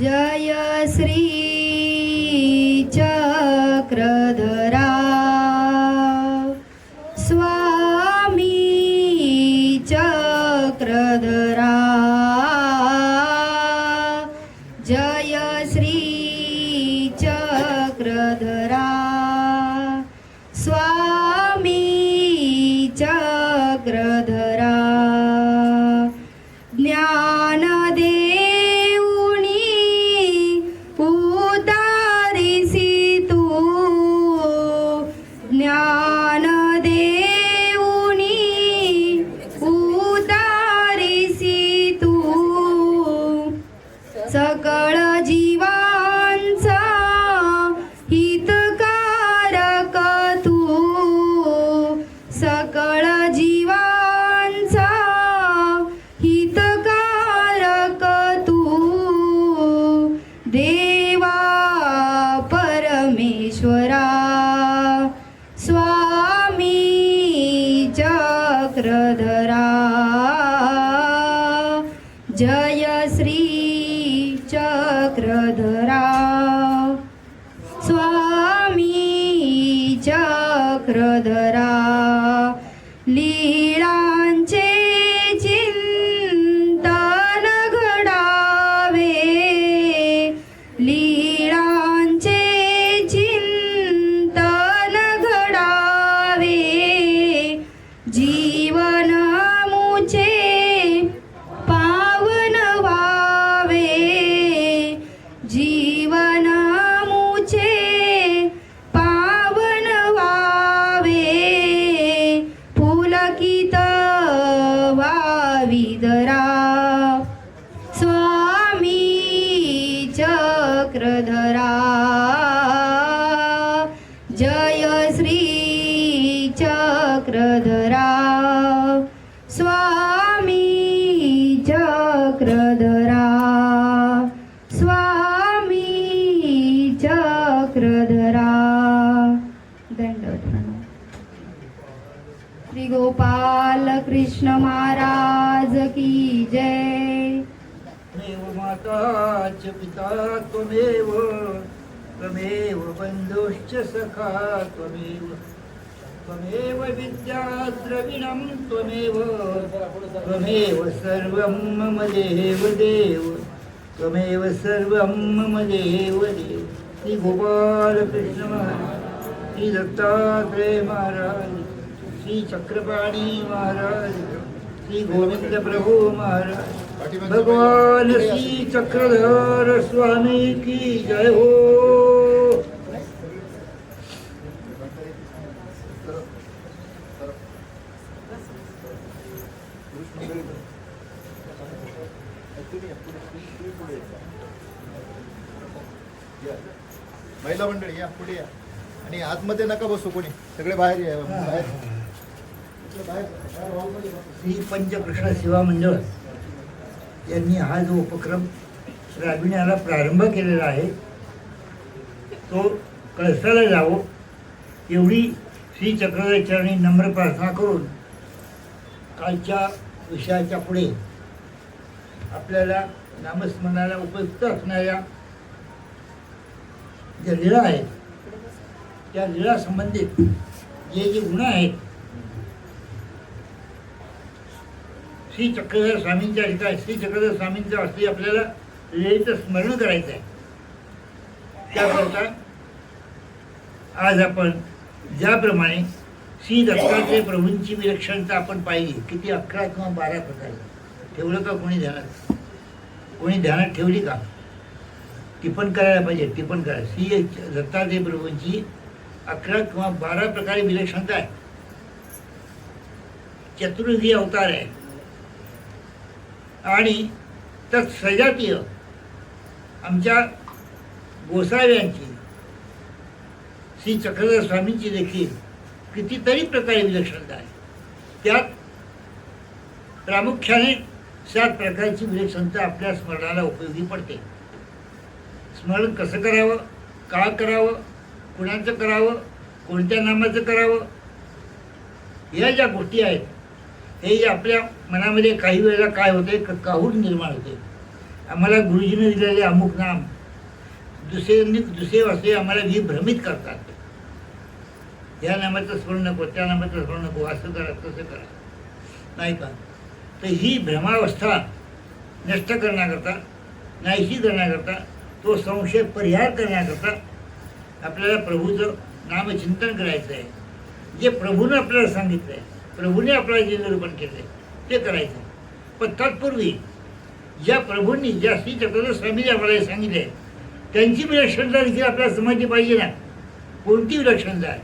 जय श्री चक्रधरा स्वामी चक्रधरा जय श्री चक्रधरा स्वामी चक्रधरा ज्ञानदेवुनी उतारिसी तू ज्ञानदेवुनी उतारिसी तू सकळ जीवांचा हितकारक तू सकळ जीवांचा हितकारक तू देवा परमेश्वरा स्वामी चक्रधरा जय श्री चक्रधरा स्वामी चक्रधरा लीळांचे चिंतन घडावे लीळांचे चिंतन घडावे जीवन मुचे पावन व्हावे जीवन मुचे पावन व्हावे पुलकित वाविदरा स्वामी चक्रधरा जय श्री चक्रधरा स्वामी चक्रधरा स्वामी चक्रधरा दंडवत प्रणाम. श्री गोपाल कृष्ण महाराज की जय. त्वमेव माता च पिता त्वमेव त्वमेव बन्धुश्च सखा त्वमेव त्वमेव विद्या द्रविणं त्वमेव त्वमेव सर्वं मम देव देव त्वमेव सर्वं मम देव देव. श्री गोपाल कृष्ण महाराज, श्री दत्तात्रेय महाराज, श्री चक्रपाणी महाराज, श्री गोविंद प्रभु महाराज, भगवान श्री चक्रधर स्वामी की जय हो. महिला मंडळी या पुढे या आणि आतमध्ये नका बसू कोणी, सगळे बाहेर या. बाहेर श्री पंचकृष्ण सेवा मंडळ यांनी हा जो उपक्रम राबविण्याला प्रारंभ केलेला आहे तो कळसाला जावो एवढी श्री चक्रधर चरणी नम्र प्रार्थना करून कालच्या विषयाच्या पुढे आपल्याला नामस्मरणाला उपयुक्त असणाऱ्या ज्या लीळा आहेत त्या लीळा संबंधित जे गुण आहेत श्री चक्रधर स्वामींच्या ठिकाणी श्री चक्रधर स्वामींच्या हस्ते आपल्याला लीळेचं स्मरण करायचं आहे. त्याकरता आज आपण ज्याप्रमाणे श्री दत्तात्रेय प्रभूंची विलक्षणता आपण पाहिली, किती 11 किंवा 12 प्रकारे ठेवलं का कोणी ध्यानात? कोणी ध्यानात ठेवली का? टिपण करायला पाहिजे, टिपण करा. श्री दत्तात्रेय प्रभूंची 11 किंवा 12 प्रकारे विलक्षणता आहे. चतुर्युगी अवतार आहे आणि तर सजातीय आमच्या गोसाव्यांची श्री चक्रधर स्वामींची देखील कितीतरी प्रकारे विलक्षणता आहे. त्यात प्रामुख्याने 7 प्रकारची विलक्षणता आपल्या स्मरणाला उपयोगी पडते. स्मरण कसं करावं, का करावं, कुणाचं करावं, कोणत्या नामाचं करावं, या ज्या गोष्टी आहेत हे आपल्या मनामध्ये काही वेळेला काय होते, काहूर निर्माण होते आम्हाला गुरुजीने दिलेले अमुक नाम दुसरे वास्तविक आम्हाला विभ्रमित करतात. या नामाचं स्मरण नको, त्या नामाचं स्मरण नको, असं करा तसं करा, नाही का. तर ही भ्रमावस्था नष्ट करण्याकरता, नाहीशी करण्याकरता, तो संशय परिहार करण्याकरता आपल्याला प्रभूचं नामचिंतन करायचं आहे. जे प्रभूनं आपल्याला सांगितलं आहे, प्रभूने आपल्याला जे निरूपण केलं आहे ते करायचं आहे. पण तत्पूर्वी ज्या प्रभूंनी, ज्या श्री चक्रधर स्वामींनी आम्हाला हे सांगितलं आहे त्यांची विलक्षणता देखील आपल्याला समजली पाहिजे ना. कोणती विलक्षणता आहे?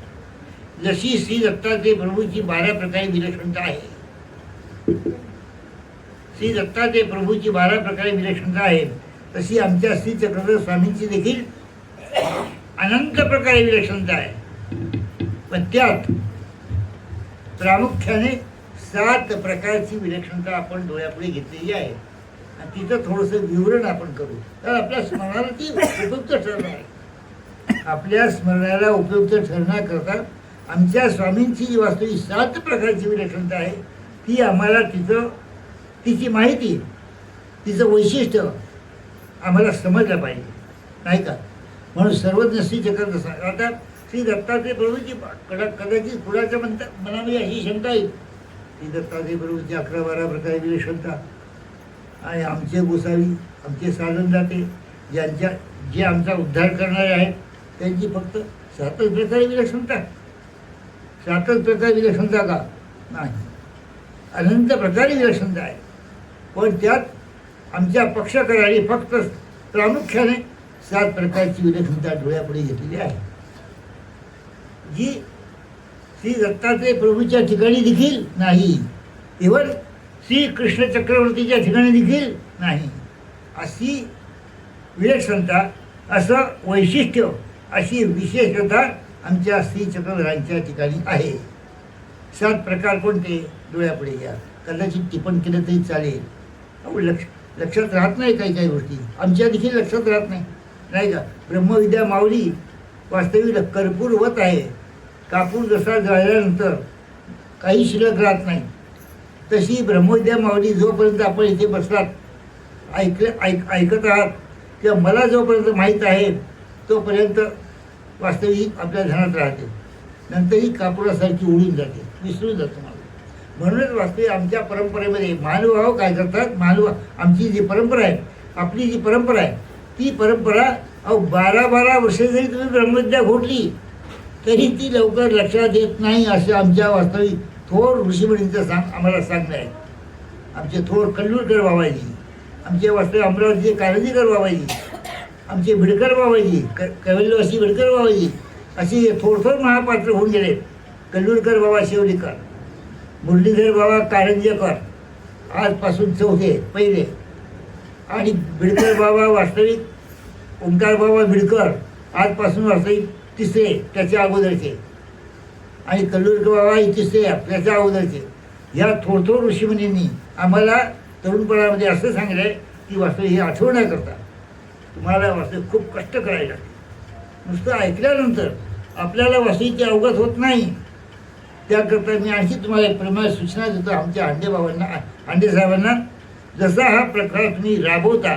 जशी श्री दत्तात्रय प्रभूची 12 प्रकारे विलक्षणता आहे, श्री दत्तात्रय प्रभूची 12 प्रकारे विलक्षणता आहे, तशी आमच्या श्री चक्रधर स्वामींची देखील अनंत प्रकारे विलक्षणता आहे. पण त्यात प्रामुख्याने 7 प्रकारची विलक्षणता आपण डोळ्यापुढे घेतलेली आहे आणि तिचं थोडंसं विवरण आपण करू, तर आपल्या स्मरणाला ती उपयुक्त ठरणार आहे. आपल्या स्मरणाला उपयुक्त ठरण्याकरता आमच्या स्वामींची जी वास्तविक 7 प्रकारची विलक्षणता आहे ती आम्हाला तिची माहिती, तिचं वैशिष्ट्य आम्हाला समजलं पाहिजे, नाही का. म्हणून सर्वज्ञ श्री चक्रधर, आता श्री दत्तात्रय प्रभूची कदाचित कुणाच्या मनामध्ये अशी शंका येईल, श्री दत्तात्रय प्रभूची 11-12 प्रकारे विलक्षणता आणि आमचे गोसावी, आमचे साधनदाते, जे आमचा उद्धार करणारे आहेत त्यांची फक्त 7 प्रकारे विलक्षणता. 7 प्रकारे विलक्षणता का? नाही, अनंत प्रकारे विलक्षणता आहे. पण त्यात आमच्या पक्षकाराने फक्त प्रामुख्याने 7 प्रकारची विलक्षणता डोळ्यापुढे घेतलेली आहे, जी श्री दत्तात्रय प्रभूच्या ठिकाणी देखील नाही, इव्हन श्री कृष्ण चक्रवर्तीच्या ठिकाणी देखील नाही. अशी विलक्षणता, असं वैशिष्ट्य, अशी विशेषता आमच्या श्री चक्रधरांच्या ठिकाणी आहे. 7 प्रकार कोणते? डोळ्यापुढे घ्या. कदाचित टिप्पण केलं तरी चालेल. अहो लक्षात राहत नाही काही गोष्टी, आमच्या देखील लक्षात राहत नाही, नाही का. ब्रह्मविद्या माऊली वास्तविक कर्पूरवत आहे. कापूर जसा जळल्यानंतर काही शिल्लक राहत नाही, तशी ब्रह्मविद्या माऊली जोपर्यंत आपण इथे बसलात ऐकत आहात किंवा मला जोपर्यंत माहीत आहे तोपर्यंत वास्तविक आपल्या ध्यानात राहते. नंतर ही कापुरासारखी उडून जाते, विसरून जातो मला. म्हणूनच वास्तविक आमच्या परंपरेमध्ये महानुभाव काय करतात, आमची जी परंपरा आहे, आपली जी परंपरा आहे, ती परंपरा 12 वर्षे जरी तुम्ही ब्रह्मविद्या घोटली तरी ती लवकर लक्षात येत नाही, असं आमच्या वास्तविक थोर ऋषीमुनींचं आम्हाला सांगणं आहे. आमचे थोर कल्लूरकर बाबाजी, आमचे वास्तविक अमरावतीचे कारंजीकर बाबाजी, आमचे भिडकर बाबाजी, कैवल्यवासी भिडकर बाबाजी, अशी थोर महापात्र होऊन गेले. कल्लूरकर बाबा शेवलीकर, मुरलीधर बाबा कारंजेकर आजपासून 4थे पहिले, आणि भिडकर बाबा वास्तविक ओंकार बाबा भिडकर आजपासून वास्तविक 3रे, त्याच्या अगोदरचे, आणि कल्लूरकर बाबा ही 3रे त्याच्या अगोदरचे. या थोर ऋषीमुनींनी आम्हाला तरुणपणामध्ये असं सांगितलं आहे की वास्तविक हे आठवण्याकरता तुम्हाला वास्तविक खूप कष्ट करायला लागते. नुसतं ऐकल्यानंतर आपल्याला वास्तविक ते अवगत होत नाही. त्याकरता मी आणखी तुम्हाला एक प्रमाणे सूचना देतो आमच्या हांडे साहेबांना. जसा हा प्रकार तुम्ही राबवता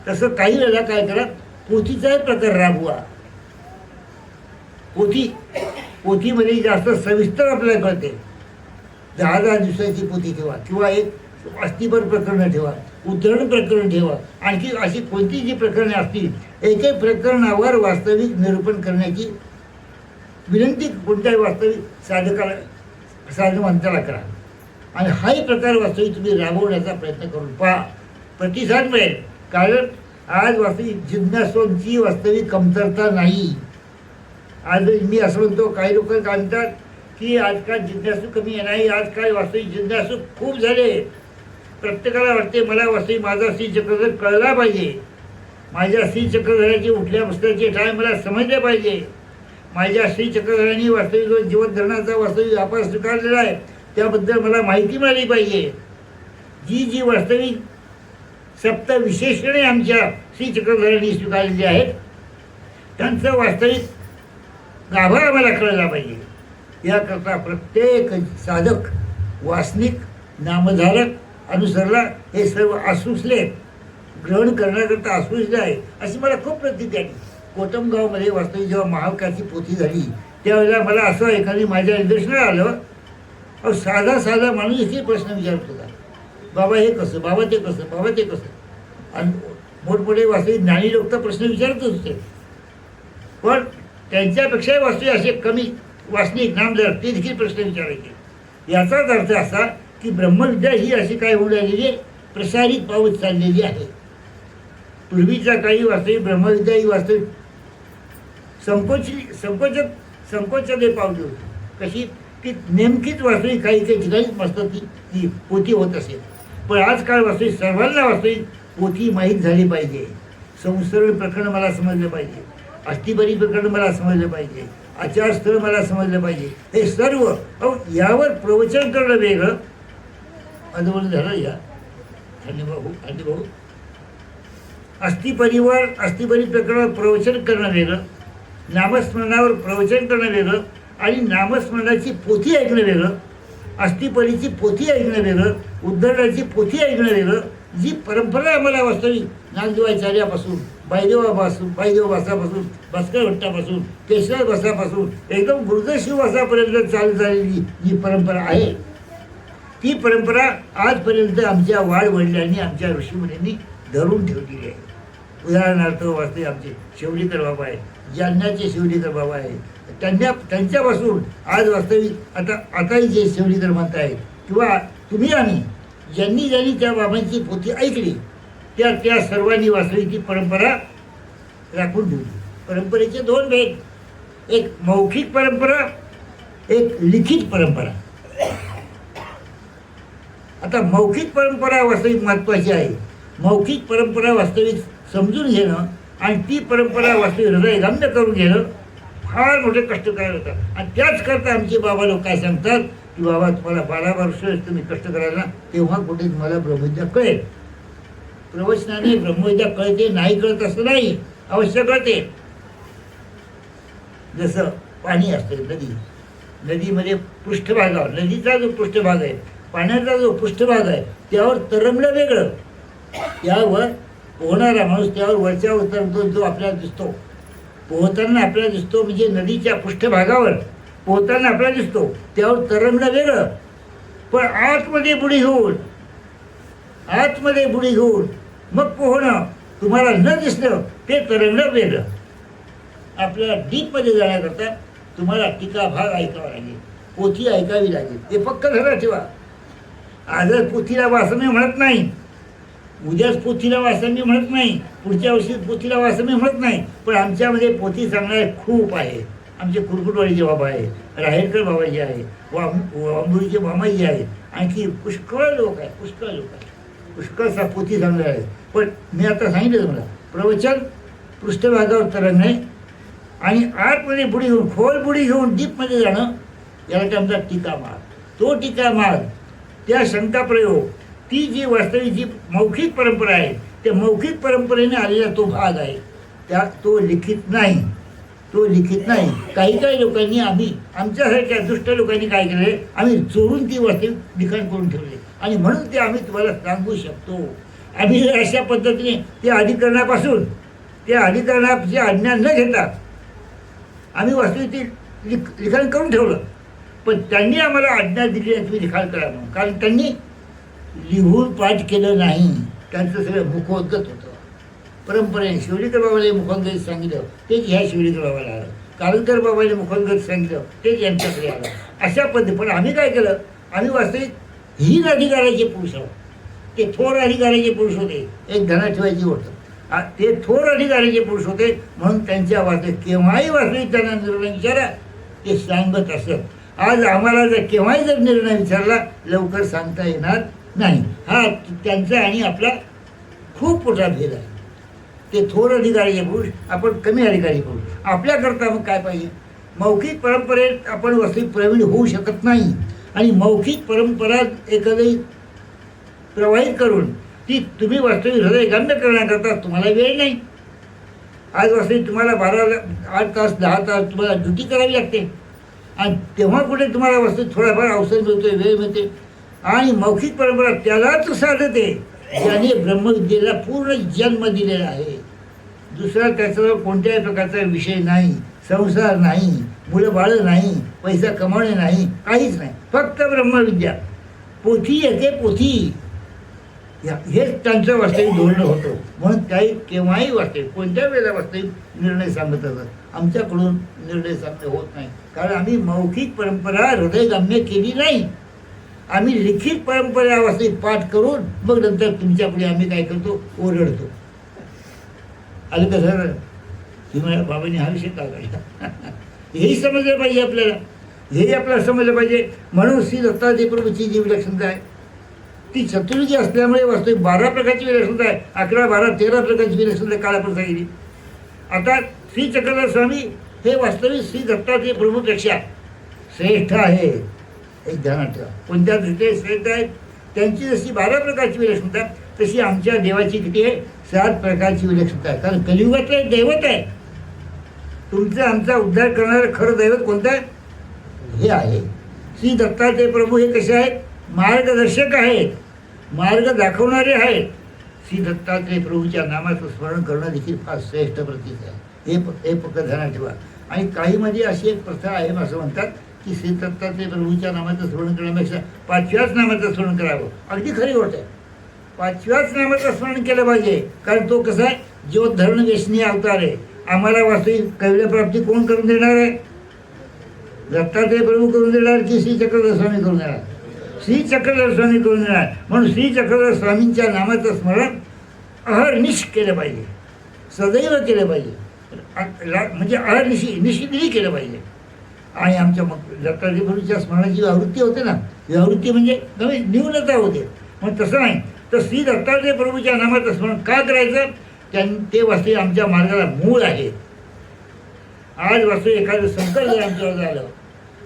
तसं काही वेळेला काय करा, पोथीचाही प्रकार राबवा. पोथीमध्ये जास्त सविस्तर आपल्याला कळते. 10 दिवसाची पोथी ठेवा किंवा एक अस्थिपर प्रकरण ठेवा, उद्धरण प्रकरण ठेवा, आणखी अशी कोणती जी प्रकरणे असतील एक प्रकरणावर वास्तविक निरूपण करण्याची विनंती कोणत्याही वास्तविक साधनवंताला करा. आणि हाही प्रकार वास्तविक तुम्ही राबवण्याचा प्रयत्न करून पहा, प्रतिसाद मिळेल. कारण आज वास्तविक जिज्ञासूंची वास्तविक कमतरता नाही. आज मी असं म्हणतो, काही लोक काय म्हणतात की आजकाल जिज्ञासू कमी नाही, आजकाल वास्तविक जिज्ञासू खूप झाले. प्रत्येकाला वाटते मला वास्तविक माझा श्री चक्रधर कळला पाहिजे, माझ्या श्री चक्रधराची उठल्या बसण्याचे टाइम मला समजले पाहिजे, माझ्या श्री चक्रधरांनी वास्तविक जीवनधरणाचा वास्तविक व्यापार स्वीकारलेला आहे त्याबद्दल मला माहिती मिळाली पाहिजे. जी वास्तविक 7 विशेषणे आमच्या श्री चक्रधरांनी स्वीकारलेली आहेत त्यांचं वास्तविक गाभा आम्हाला कळला पाहिजे. याकरता प्रत्येक साधक, वासनिक, नामधारक, अनुसरला हे सर्व आसुसले ग्रहण करण्याकरता अस्पृश्य आहे अशी मला खूप प्रतीती आहे. कोटमगावमध्ये वास्तविक जेव्हा महाकाची पोथी झाली त्यावेळेला मला असं एखादी माझ्या निदर्शनाला आलं, अहो साधा साधा माणूस इथे प्रश्न विचारत होता, बाबा हे कसं, बाबा ते कसं, बाबा ते कसं. आणि मोठमोठे वास्तविक ज्ञानी लोक तर प्रश्न विचारतच होते, पण त्यांच्यापेक्षाही वास्तविक असे कमी वासनिक नामदार ते देखील प्रश्न विचारायचे. याचाच अर्थ असा की ब्रह्मविद्या ही अशी काय होऊ लागलेली प्रसारित पावत चाललेली आहे. पूर्वीच्या काळी वास्तविक ब्रह्मविद्या ही वास्तविक संकोचते पावली होती. कशी की नेमकीच वास्तविक काही काही ठिकाणीच मस्त ती पोथी होत असेल. पण आजकाल वास्तविक सर्वांना वास्तविक पोथी माहीत झाली पाहिजे. संसर्ग प्रकरण मला समजलं पाहिजे, अष्टीपरी प्रकरण मला समजलं पाहिजे, आचारस्थळ मला समजलं पाहिजे. हे सर्व अहो यावर प्रवचन करणं वेगळं. अनुभव झालं या भाऊ अष्टीपरी प्रकरणावर प्रवचन करणं वेगळं, नामस्मरणावर प्रवचन करणं वेगळं आणि नामस्मरणाची पोथी ऐकणं वेगळं, अष्टीपरीची पोथी ऐकणं वेगळं, उद्धरणाची पोथी ऐकणं वेगळं. जी परंपरा आम्हाला वास्तविक नागदेवाचार्यापासून बाईदेव भासापासून भास्कर भट्टापासून केशव भासापासून एकदम गुरुदेव भासापर्यंत चालू झालेली जी परंपरा आहे ती परंपरा आजपर्यंत आमच्या वाडवडिलांनी आमच्या ऋषीमुनींनी धरून ठेवलेली आहे. उदाहरणार्थ वास्तविक आमचे शिवलीकर बाबा आहे, जालन्याचे शिवलीकर बाबा आहे, त्यांच्यापासून आज वास्तविक आताही जे शिवलीकर म्हणतायत किंवा तुम्ही आम्ही ज्यांनी त्या बाबांची पोथी ऐकली त्या सर्वांनी वास्तविक ती परंपरा राखून ठेवली. परंपरेचे दोन भेद, एक मौखिक परंपरा, एक लिखित परंपरा. आता मौखिक परंपरा वास्तविक महत्त्वाची आहे. मौखिक परंपरा वास्तविक समजून घेणं आणि ती परंपरा वास्तविक हृदयगम्य करून घेणं फार मोठे कष्ट करायला होतात. आणि त्याच करता आमचे बाबा लोक काय सांगतात की बाबा तुम्हाला 12 वर्ष तुम्ही कष्ट करायला तेव्हा कुठे तुम्हाला ब्रह्मविद्या कळेल. प्रवचनाने ब्रह्मविद्या कळते नाही कळत असं नाही, अवश्य कळते. जसं पाणी असते नदीमध्ये पृष्ठभागावर नदीचा जो पृष्ठभाग आहे, पाण्याचा जो पृष्ठभाग आहे त्यावर तरंगणं वेगळं, त्यावर पोहणारा माणूस त्यावर वरच्या उतरतो जो आपल्याला दिसतो, पोहताना आपल्याला दिसतो म्हणजे नदीच्या पृष्ठभागावर पोहताना आपल्याला दिसतो त्यावर तरंगणं वेगळं. पण आतमध्ये बुडी घेऊन मग पोहणं तुम्हाला न दिसलं ते तरंगणं वेगळं. आपल्याला डीपमध्ये जाण्याकरता तुम्हाला टीका भाग ऐकावा लागेल, पोथी ऐकावी लागेल. हे पक्क धरा ठेवा. आजच पोथीला वाचन मी म्हणत नाही, उद्याच पोथीला वाचन मी म्हणत नाही, पुढच्या वर्षी पोथीला वाचन मी म्हणत नाही. पण आमच्यामध्ये पोथी सांगणारे खूप आहे. आमचे कुरकुटवाडीचे बाबा आहे, राहेरकर बाबाजी आहे, वांबुरीचे मामाजी आहेत, आणखी पुष्कळ लोक आहेत, पुष्कळसा पोथी सांगणारे आहेत. पण मी आता सांगितलं तुम्हाला प्रवचन पृष्ठभागावर तरंगणे आणि आतमध्ये बुडी घेऊन खोल बुडी घेऊन डीपमध्ये जाणं याला काय म्हणतात टीका माग. तो टीका माग त्या शंकाप्रयोग ती जी वास्तविक जी मौखिक परंपरा आहे त्या मौखिक परंपरेने आलेला तो भाग आहे, तो लिखित नाही. काही लोकांनी आम्ही आमच्यासारख्या दुष्ट लोकांनी काय केले, आम्ही चोरून ती वास्तविक लिखाण करून ठेवले आणि म्हणून ते आम्ही तुम्हाला सांगू शकतो. आम्ही जर अशा पद्धतीने त्या अधिकरणाची आज्ञा न घेता आम्ही वास्तविक ते लिखाण करून ठेवलं. पण त्यांनी आम्हाला आज्ञा दिली आहे तुम्ही लिखाण करा म्हणून, कारण त्यांनी लिहून पाठ केलं नाही. त्यांचं सगळं मुखोद्गत होतं. परंपरेने शिवलीकर बाबाला मुखोद्गत सांगितलं तेच ह्या शिवलीकर बाबाला आलं, कारंकर बाबाने मुखोद्गत सांगितलं तेच यांच्याकडे आलं. अशा पद्धती. पण आम्ही काय केलं, आम्ही वास्तविक हीन अधिकाराचे पुरुष आहोत. ते थोर अधिकाराचे पुरुष होते, एक धना ठेवायची होतं, ते थोर अधिकाराचे पुरुष होते म्हणून त्यांच्या वास्तविक केव्हाही वास्तविक त्यांना निर्णय विचारा ते सांगत असत. आज आम्हाला जर केव्हाही जर निर्णय विचारला लवकर सांगता येणार नाही. हा त्यांचा आणि आपला खूप मोठा भेद आहे. ते थोर अधिकारीचे पुरुष, आपण कमी अधिकारी पुरुष. आपल्याकरता मग काय पाहिजे, मौखिक परंपरेत आपण वास्तविक प्रवीण होऊ शकत नाही. आणि मौखिक परंपरा एखादी प्रवाहित करून ती तुम्ही वास्तविक हृदयगम्य करण्याकरता तुम्हाला वेळ नाही. आज वास्तविक तुम्हाला 8 तास 10 तास तुम्हाला ड्युटी करावी लागते आणि तेव्हा कुठे तुम्हाला वास्तविक थोडाफार अवसर मिळतोय, वेळ मिळते. आणि मौखिक परंपरा त्यालाच साधते, ज्याने ब्रह्मविद्येला पूर्ण जन्म दिलेला आहे. दुसरा त्याचा कोणत्याही प्रकारचा विषय नाही, संसार नाही, मुलं बाळं नाही, पैसा कमावणे नाही, काहीच नाही, फक्त ब्रह्मविद्या. पोथी येते पोथी, हेच त्यांचं वास्तविक धोरण होतं. म्हणून काही केव्हाही वास्तविक कोणत्या वेळेला वास्तविक निर्णय सांगत असतात. आमच्याकडून निर्णय सांगणे होत नाही, कारण आम्ही मौखिक परंपरा हृदयगम्य केली नाही. आम्ही लिखित परंपरा वास्तविक पाठ करून मग नंतर तुमच्या पुढे आम्ही काय करतो, ओरडतो. आलं का सर? तुम्हाला बाबांनी हा विषय का काढला? हेही समजलं पाहिजे आपल्याला, हेही आपल्याला समजलं पाहिजे. म्हणून श्री दत्तात्रय प्रभूची जी विलक्षणता आहे ती चतुर्गी असल्यामुळे वास्तविक 12 प्रकारची विलक्षणता आहे. 11, 12, 13 प्रकारची विलक्षणता काळापर्यंत सांगितली. आता श्री चक्रधर स्वामी हे वास्तविक श्री दत्तात्रय प्रभूपेक्षा श्रेष्ठ आहे, हे ध्यानात ठेवा. कोणत्या दृष्टीने श्रेष्ठ आहेत? त्यांची जशी 12 प्रकारची विलक्षणता तशी आमच्या देवाची किती आहे? 7 प्रकारची विलक्षणता आहे. कारण कलियुगातलं दैवत आहे. तुमचा आमचा उद्धार करणारं खरं दैवत कोणतं आहे? हे आहे श्री दत्तात्रय प्रभू. हे कसे आहेत? मार्गदर्शक आहेत, मार्ग दाखवणारे आहेत. श्री दत्तात्रय प्रभूच्या नामाचं स्मरण करणं देखील फार श्रेष्ठ प्रतीक आहे. हे फक्त ध्यानात ठेवा. आणि काहीमध्ये अशी एक प्रथा आहे, असं म्हणतात की श्री दत्तात्रय प्रभूच्या नामाचं स्मरण करण्यापेक्षा 5व्याच नामाचं स्मरण करावं. अगदी खरी गोष्ट आहे. 5व्याच नामाचं स्मरण केलं पाहिजे. कारण तो कसा आहे? जो धरण वेशनी अवतार आहे. आम्हाला वास्तविक कैवल्यप्राप्ती कोण करून देणार आहे? दत्तात्रय प्रभू करून देणार की श्री चक्रधर स्वामी करून देणार? श्री चक्रधर स्वामी करून देणार. म्हणून श्री चक्रधर स्वामींच्या नामाचं स्मरण अहर्निश केलं पाहिजे, सदैव केलं पाहिजे. म्हणजे निशितही केलं पाहिजे. आणि आमच्या मग दत्तात्रय प्रभूच्या स्मरणाची आवृत्ती होते ना, ही आवृत्ती म्हणजे कमी न्यूनता होते. मग तसं नाही तर श्री दत्तात्रय प्रभूच्या नामाचं स्मरण का करायचं? ते वास्तविक आमच्या मार्गाला मूळ आहे. आज वास्तविक एखादं संकट जर आमच्यावर झालं,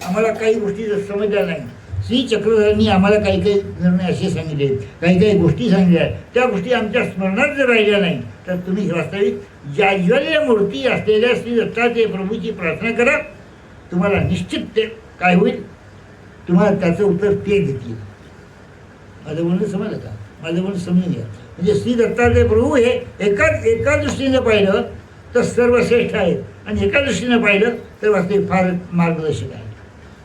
आम्हाला काही गोष्टी जर समजल्या नाही, श्री चक्रधरांनी आम्हाला काही काही निर्णय असे सांगितले, काही काही गोष्टी सांगितल्या, त्या गोष्टी आमच्या स्मरणात जर राहिल्या नाही तर तुम्ही वास्तविक जाज्वल्य मूर्ती असलेल्या श्री दत्तात्रय प्रभूची प्रार्थना करा. तुम्हाला निश्चित ते काय होईल, तुम्हाला त्याचं उत्तर ते देतील. माझं म्हणणं समजलं का? माझं म्हणणं समजून घ्या. म्हणजे श्री दत्तात्रय प्रभू हे एका दृष्टीने पाहिलं तर सर्वश्रेष्ठ आहेत, आणि एका दृष्टीने पाहिलं तर वास्तविक फार मार्गदर्शक आहे.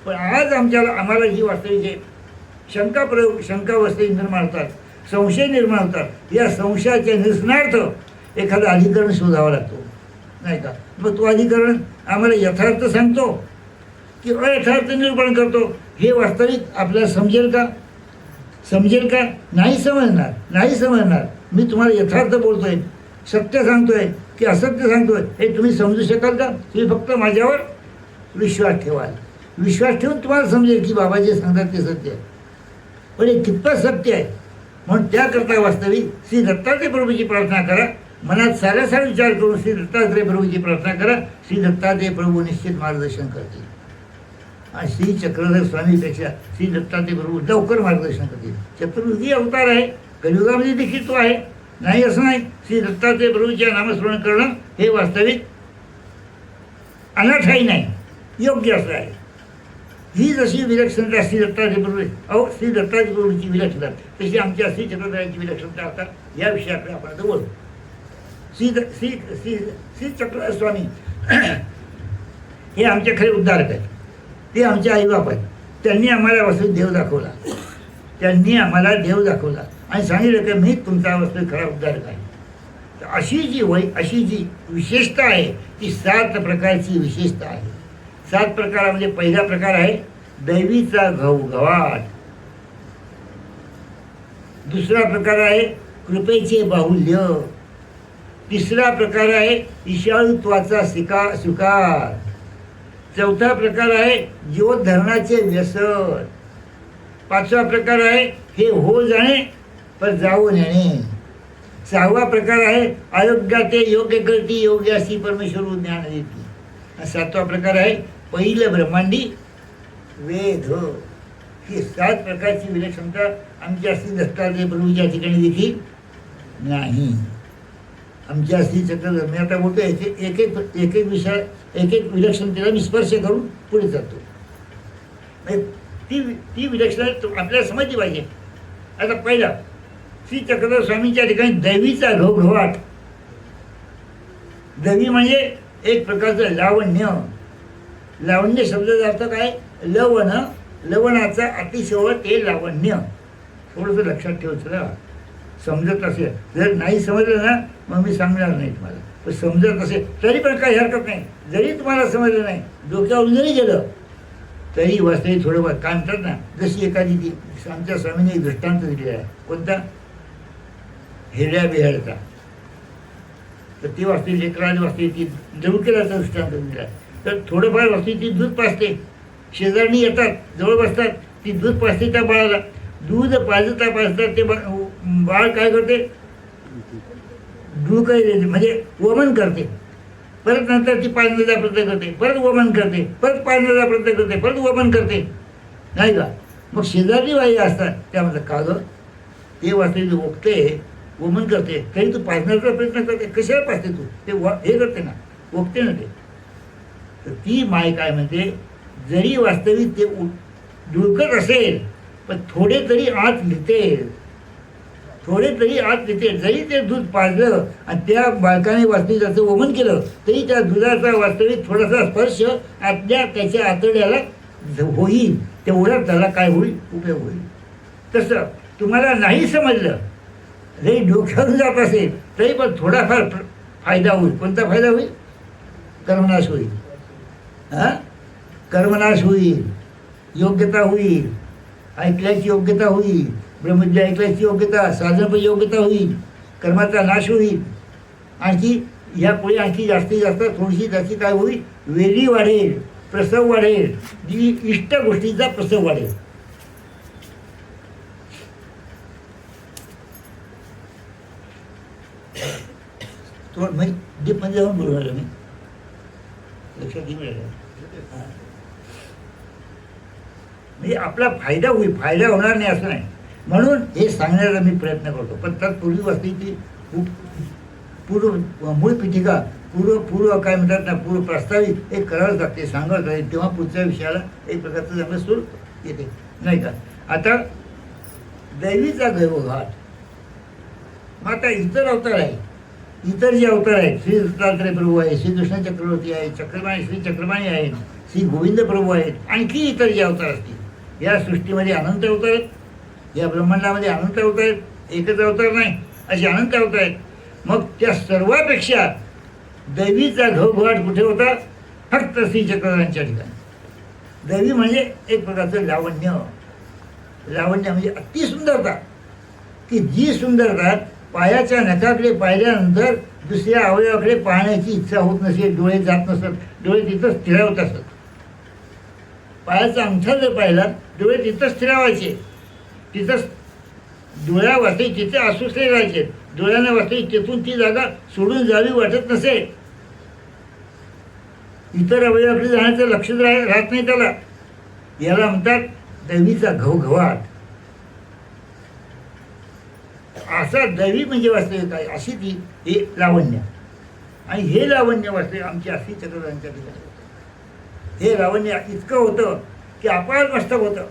पण आज आम्हाला जी वास्तविक शंका वास्तविक निर्माण होतात, संशय निर्माण होतात. या संशयाच्या निरसनार्थ एखादं अधिकरण शोधावं लागतो, नाही का? मग तो अधिकरण आम्हाला यथार्थ सांगतो की अयथार्थ निरूपण करतो, हे वास्तविक आपल्याला समजेल का? नाही समजणार. मी तुम्हाला यथार्थ बोलतोय, सत्य सांगतोय की असत्य सांगतोय, हे तुम्ही समजू शकाल का? तुम्ही फक्त माझ्यावर विश्वास ठेवाल. विश्वास ठेवून तुम्हाला समजेल की बाबा जे सांगतात ते सत्य आहे. पण हे कितपत सत्य आहे? म्हणून त्याकरता वास्तविक श्री दत्तात्रय प्रभूची प्रार्थना करा. मनात सारासार विचार करून श्री दत्तात्रय प्रभूची प्रार्थना करा. श्री दत्तात्रय प्रभू निश्चित मार्गदर्शन करतील. आणि श्री चक्रधर स्वामीपेक्षा श्री दत्तात्रय प्रभू लवकर मार्गदर्शन करतील. चतुर्युगी अवतार आहे, कलियुगामध्ये देखील तो आहे, नाही असं नाही. श्री दत्तात्रय प्रभूच्या नामस्मरण करणं हे वास्तविक अनाठाई नाही, योग्य असं आहे. ही जशी विलक्षणता श्री दत्तात्रय प्रभू श्री दत्तात्रय प्रभूची विलक्षणता, तशी आमच्या श्री चक्रधरांची विलक्षणता असतात. या विषयाकडे आपण आता बोलू. श्री चक्रधर स्वामी हे आमचे खरे उद्धारक आहेत. ते आमचे आईबाप आहेत. त्यांनी आम्हाला वास्तविक देव दाखवला. आणि सांगितलं की मी तुमचा वास्तविक खरा उद्धारक आहे. तर अशी जी विशेषता आहे ती 7 प्रकारची विशेषता आहे. 7 प्रकारामध्ये पहिला प्रकार आहे दैवीचा घवघवाट. दुसरा प्रकार आहे कृपेचे बाहुल्य. तिसरा प्रकार आहे ईशाळुत्वाचा स्वीकार. चौथा प्रकार आहे जीवोद्धरणाचे व्यसन. 5वा प्रकार आहे हे हो जाणे पर जाऊ नेणे. 6वा प्रकार आहे अयोग्या ते योग्य करती, योग्यासी परमेश्वर ज्ञान देती. 7वा प्रकार आहे पहिलं ब्रह्मांडी वेद. ही 7 प्रकारची विलक्षणता आमच्या श्री दत्तात्रय प्रभूच्या ठिकाणी देखील नाही. आमच्या श्री चक्रधर मी आता बोलतो एक एक विषय एक विलक्षणतेला मी स्पर्श करून पुढे जातो. ती विलक्षण आपल्याला समजली पाहिजे. आता पहिला श्री चक्रधर स्वामींच्या ठिकाणी दैवीचा घोघवाट. दैवी म्हणजे एक प्रकारचं लावण्य. लावण्य शब्दाचा अर्थ काय? लवण. लवणाचा अतिशय ते लावण्य. थोडंसं लक्षात ठेवायचं, समजत असेल. जर नाही समजलं ना मग मी सांगणार नाही तुम्हाला. पण समजत असेल तरी पण काही हरकत नाही. जरी तुम्हाला समजलं नाही, डोक्यावरून जरी गेलं तरी वास्तविक थोडंफार काय म्हणतात ना, जशी एखादी ती आमच्या स्वामीने एक दृष्टांत दिलेला आहे. कोणता? हेड्या बिहाडचा. तर ती वास्तविक लेकराने वास्तविक ती देवकेलाचा दृष्टांत दिला आहे. तर थोडंफार वास्तविक ती दूध पाजते. शेजारणी येतात, जवळ बसतात, ती दूध पाजते त्या बाळाला. दूध पाजता पाजता ते बाळ काय करते? दूध काही म्हणजे वमन करते. परत नंतर ती पाजण्याचा प्रयत्न करते, परत वमन करते, परत पाजण्याचा प्रयत्न करते, परत वमन करते, नाही का? मग शेजारी बाई असतात त्या म्हणतात, का गं ते वाचले ओकते, वमन करते, तरी तू पाजण्याचा प्रयत्न करते, कशाला पाजते तू? ते हे करते ना, ओकते ना ते. तर ती माय काय म्हणते, जरी वास्तविक ते डुलकत असेल पण थोडे तरी आत लिहिते, थोडे तरी आत लिहिते. जरी ते दूध पाजलं आणि त्या बालकाने वास्तविक त्याचं वमन केलं तरी त्या दुधाचा वास्तविक थोडासा स्पर्श आपल्या त्याच्या आतड्याला होईल. तेवढ्यात त्याला काय होईल? उपयोग होईल. तसं तुम्हाला नाही समजलं, जरी डोक्यावरून जात असेल तरी पण थोडाफार फायदा होईल. कोणता फायदा होईल? कर्मनाश होईल. कर्मनाश होईल, योग्यता होईल, ऐकल्याची योग्यता होईल, ब्रह्मज्ञ ऐकल्याची योग्यता, साधन योग्यता होईल, कर्माचा नाश होईल. आणखी यापुढे आणखी जास्तीत जास्त थोडीशी त्याची काय होईल? वेली वाढेल, प्रसव वाढेल, जी इष्ट गोष्टीचा प्रसव वाढेल. थोडं डीपमध्ये जाऊन बोलणार मी, लक्षात येईल. म्हणजे आपला फायदा होईल, फायदा होणार नाही असं नाही. म्हणून हे सांगण्याचा मी प्रयत्न करतो. पण तत्पूर्वी वस्तीची पूर्व मूळ पिठिका, पूर्व काय म्हणतात ना, पूर्व प्रस्तावित एक करावंच लागते, सांगावंच लागेल. तेव्हा पुढच्या विषयाला एक प्रकारचं चांगलं सूर येते, नाही का? आता दैवीचा घोघाट. मग आता इतर अवतार आहे, इतर जे अवतार आहेत, श्री दत्तात्रय प्रभू आहे, श्री कृष्ण चक्रवर्ती आहे, चक्रपाणी श्री चक्रपाणी आहेत, श्री गोविंद प्रभू आहेत, आणखी इतर जे अवतार असतील. या सृष्टीमध्ये अनंत अवतार आहेत, या ब्रह्मांडामध्ये अनंत अवतार आहेत, एकच अवतार नाही, असे अनंत अवतार आहेत. मग त्या सर्वापेक्षा दैवीचा घोघाट कुठे होता? फक्त श्री चक्रधरांच्या ठिकाणी. दैवी म्हणजे एक प्रकारचं लावण्य. लावण्य म्हणजे अतिसुंदरता, की जी सुंदरता पायाच्या नखाकडे पाहिल्यानंतर दुसऱ्या अवयवाकडे पाहण्याची इच्छा होत नसेल, डोळे जात नसत, डोळे तिथंच स्थिरावत असत. पायाचा अंगठा जर पाहिला, डोळे तिथंच स्थिरावायचे, तिथंच डोळ्या वाचते, तिथे आसुसले राहायचे, डोळ्याने वाचते, तिथून ती जागा सोडून जावी वाटत नसेल. इतर अवयवाकडे जाण्याचं लक्ष राहत नाही त्याला. याला म्हणतात दैवीचा घवघवाट. असा दैवी म्हणजे वास्तविक काय, अशी ती हे लावण्य. आणि हे लावण्य वास्तविक आमची अशी चक्रधरांच्या ठिकाणी. हे लावण्य इतकं होतं की अपार मस्तक होतं.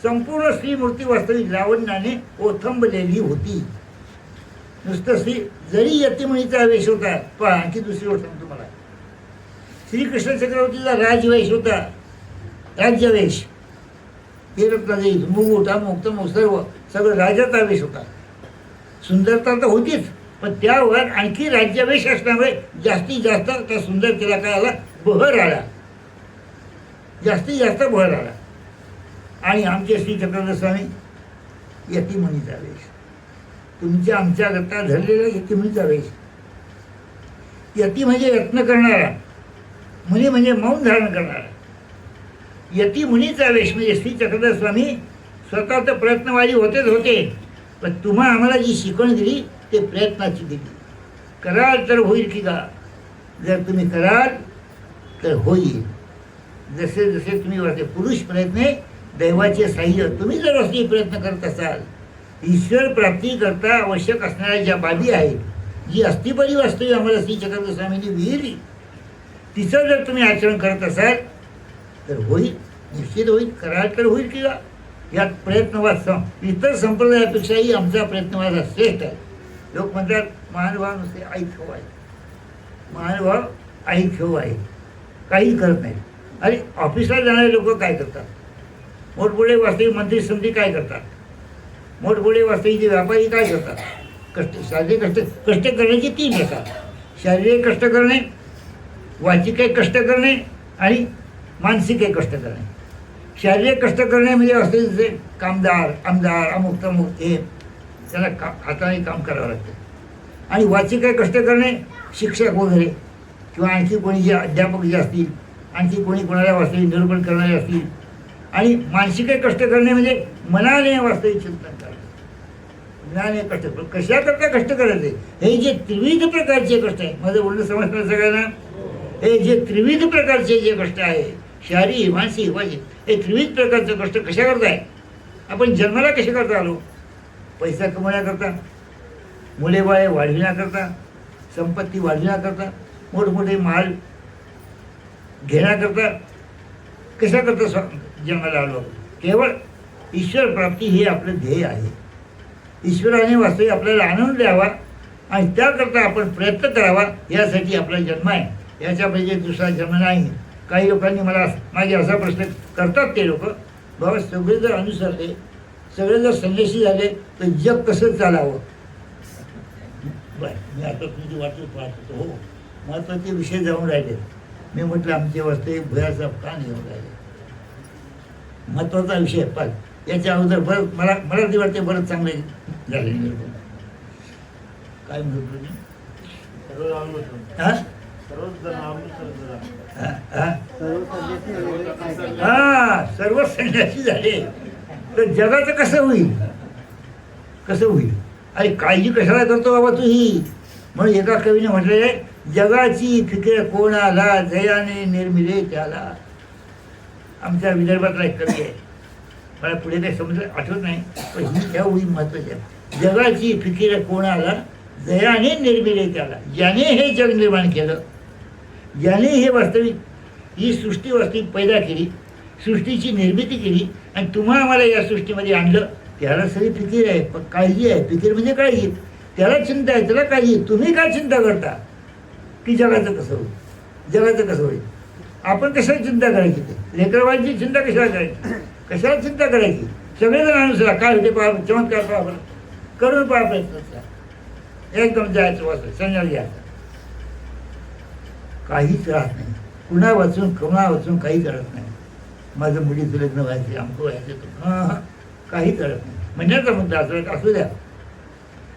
संपूर्ण श्रीमूर्ती वास्तविक लावण्याने ओथंबलेली होती. नुसतं श्री जरी यतिमुनीचा वेश होता. पण आणखी दुसरी गोष्ट सांगतो तुम्हाला, श्रीकृष्ण चक्रवर्तीचा राजवेश होता, राज्यवेश. हे रत्नाजी मुकुट अमुक तमुक सर्व सगळं राजाचा वेश होता. सुंदरता तर होतीच, पण त्यावर आणखी राज्यावेश असल्यामुळे जास्तीत जास्त त्या सुंदरतेला काय आला? बहर आला, जास्तीत जास्त बहर आला. आणि आमचे श्री चक्रधर स्वामी यतिमुनीचा वेश, तुमच्या आमच्या गत्ता धरलेला यतिमुनीचा वेश. यती म्हणजे यत्न करणारा, मुनी म्हणजे मौन धारण करणारा. यतिमुनीचा वेश म्हणजे श्री चक्रधर स्वामी स्वतः तर प्रयत्नवादी होतेच होते, पण तुम्हा आम्हाला जी शिकवण दिली ते प्रयत्नाची दिली. कराल तर होईल की का? जर तुम्ही कराल तर होईल. जसे जसे तुम्ही वाटते पुरुष प्रयत्ने दैवाचे साह्य. तुम्ही जर असे प्रयत्न करत असाल, ईश्वर प्राप्ती करता आवश्यक असणाऱ्या ज्या बाबी आहेत, जी अस्थिपरी वास्तविक आम्हाला श्री चक्रधर स्वामींनी विहिली, तिचं जर तुम्ही आचरण करत असाल तर होईल, निश्चित होईल. कराल तर होईल की का? यात प्रयत्नवाद इतर संप्रदायापेक्षाही आमचा प्रयत्नवाद हा श्रेष्ठ आहे. लोक म्हणतात महानुभाव नुसते ऐक्य आहे, महानुभाव ऐक्य आहे, काही करत नाही. आणि ऑफिसला जाणारे लोक काय करतात, मोठमोठे वास्तविक मंत्री समिती काय करतात, मोठमोठे वास्तविक जे व्यापारी काय करतात, शारीरिक कष्ट करण्याचे 3 प्रकार. शारीरिक कष्ट करणे, वाचिक कष्ट करणे आणि मानसिक कष्ट करणे. शारीरिक कष्ट करणे म्हणजे वास्तविक जे कामदार, आमदार, अमुक तमुक हे त्याला हाताने काम करावं लागतं. आणि वाचिक कष्ट करणे शिक्षक वगैरे किंवा आणखी कोणी जे अध्यापक जे असतील, आणखी कोणी कोणाला वास्तविक निरूपण करणारे असतील. आणि मानसिक कष्ट करणे म्हणजे मनाने वास्तविक चिंतन करणे, मनाने कष्ट. कशाकरता कष्ट करायचे, हे जे त्रिविध प्रकारचे कष्ट आहे, माझं बोलणं समजतं सगळ्यांना. हे जे त्रिविध प्रकारचे जे कष्ट आहे, शारीरिक मानसिक वाचिक, हे त्रिविध प्रकारचं कष्ट कशा करता आहे. आपण जन्माला कशा करता आलो, पैसा कमवण्याकरता, मुले बाळे वाढविण्याकरता, संपत्ती वाढविण्याकरता, मोठमोठे माल घेण्याकरता, कशा करता जन्माला आलो. केवळ ईश्वर प्राप्ती हे आपलं ध्येय आहे. ईश्वराने वास्तविक आपल्याला आनंद द्यावा आणि त्याकरता आपण प्रयत्न करावा, यासाठी आपला जन्म आहे. याच्यापैकी दुसरा जन्म नाही. काही लोकांनी मला मागे असा प्रश्न करतात ते लोक, बाबा सगळे जर अनुसरले, सगळे जर संन्यासी झाले तर जग कसं चालावं. बरं, मी आता तुमची वाटच पाहत होतो. हो, महत्त्वाचे विषय जाऊन राहिले. मी म्हटलं आमचे वास्तविक भुयाचा का नाही येऊन राहिले. महत्त्वाचा विषय पाल. याच्या अगोदर बरं मला ती वाटते बरंच चांगले झाले. काय म्हणतो मी, सर्व संन्यासी झाले तर जगाचं कसं होईल, कसं होईल. आणि काळजी कशाला करतो बाबा तू ही. म्हणून एका कवीने म्हटलेलं आहे, जगाची फिकीर कोणाला, जयाने निर्मिले त्याला. आमच्या विदर्भातला एक कवी आहे, मला पुढे काही समजलं आठवत नाही, पण ही ह्या ओळी महत्त्वाची आहे. जगाची फिकीर कोणाला, जयाने निर्मिले त्याला. ज्याने हे जग निर्माण केलं, ज्याने हे वास्तविक ही सृष्टी वास्तविक पैदा केली, सृष्टीची निर्मिती केली आणि तुम्हा आम्हाला या सृष्टीमध्ये आणलं, त्याला सगळी फिकीर आहे, पण काळजी आहे. फिकीर म्हणजे काळजी, त्याला चिंता आहे, त्याला काळजी. तुम्ही काय चिंता करता की जगाचं कसं होईल, जगाचं कसं होईल. आपण कशाला चिंता करायची, ते लेकरवांची चिंता कशाला करायची, कशाला चिंता करायची. सगळेजण अनुसरा, काय होते पहा, चमत्कार पहा, बरं करून पहा प्रयत्न, एकदम जायचं वाचलं संन्यास घ्यायचा. काहीच राहत नाही, कुणा वाचून कणा वाचून काहीच राहत नाही. माझं मुलीचं लग्न व्हायचे, आमकं व्हायचं, हां काहीच राहत नाही. म्हणण्याचा मुद्दा असू द्या.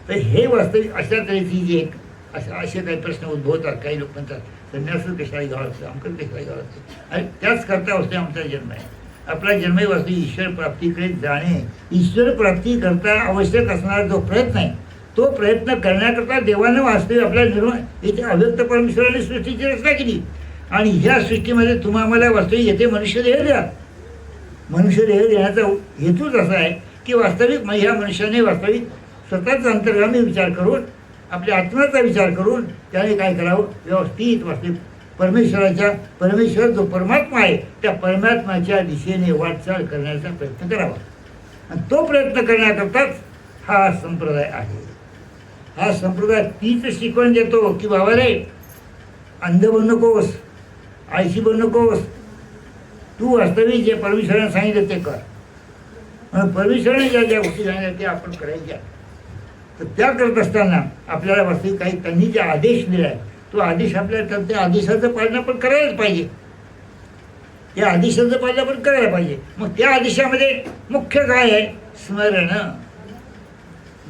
तर हे वास्तविक अशा तऱ्हेची जी एक असे काही प्रश्न उद्भवतात. काही लोक म्हणतात संन्यासच कशाला घ्यावं लागतं, आमकं कशाला घ्यावं लागतं. आणि त्याच करता वास्तविक आमचा जन्म आहे. आपला जन्म वास्तविक ईश्वर प्राप्तीकडे जाणे. ईश्वर प्राप्ती करता आवश्यक असणारा जो प्रयत्न आहे, तो प्रयत्न करण्याकरता देवानं वास्तविक आपल्या निर्माण इथे अव्यक्त परमेश्वराने सृष्टीची रचना केली. आणि ह्या सृष्टीमध्ये तुम्हा आम्हाला वास्तविक येथे मनुष्य देह द्या. मनुष्य देह देण्याचा हेतूच असा आहे की वास्तविक ह्या मनुष्याने वास्तविक स्वतःचा अंतर्गामी विचार करून, आपल्या आत्म्याचा विचार करून त्याने काय करावं, व्यवस्थित वास्तविक परमेश्वर जो परमात्मा आहे त्या परमात्म्याच्या दिशेने वाटचाल करण्याचा प्रयत्न करावा. आणि तो प्रयत्न करण्याकरताच हा संप्रदाय आहे. हा संप्रदाय तीच शिकवण देतो की बाबा रे, अंध बनू नकोस, आळशी बनू नकोस, तू वास्तविक जे परमेश्वराने सांगितलं ते कर. म्हणून परमेश्वराने ज्या ज्या गोष्टी सांगितल्या त्या आपण करायच्या. तर त्या करत असताना आपल्याला वास्तविक काही त्यांनी जे आदेश दिला आहे, तो आदेश आपल्याला त्या आदेशाचं पालन पण करायलाच पाहिजे. त्या आदेशाचं पालन पण करायला पाहिजे. मग त्या आदेशामध्ये मुख्य काय आहे, स्मरण.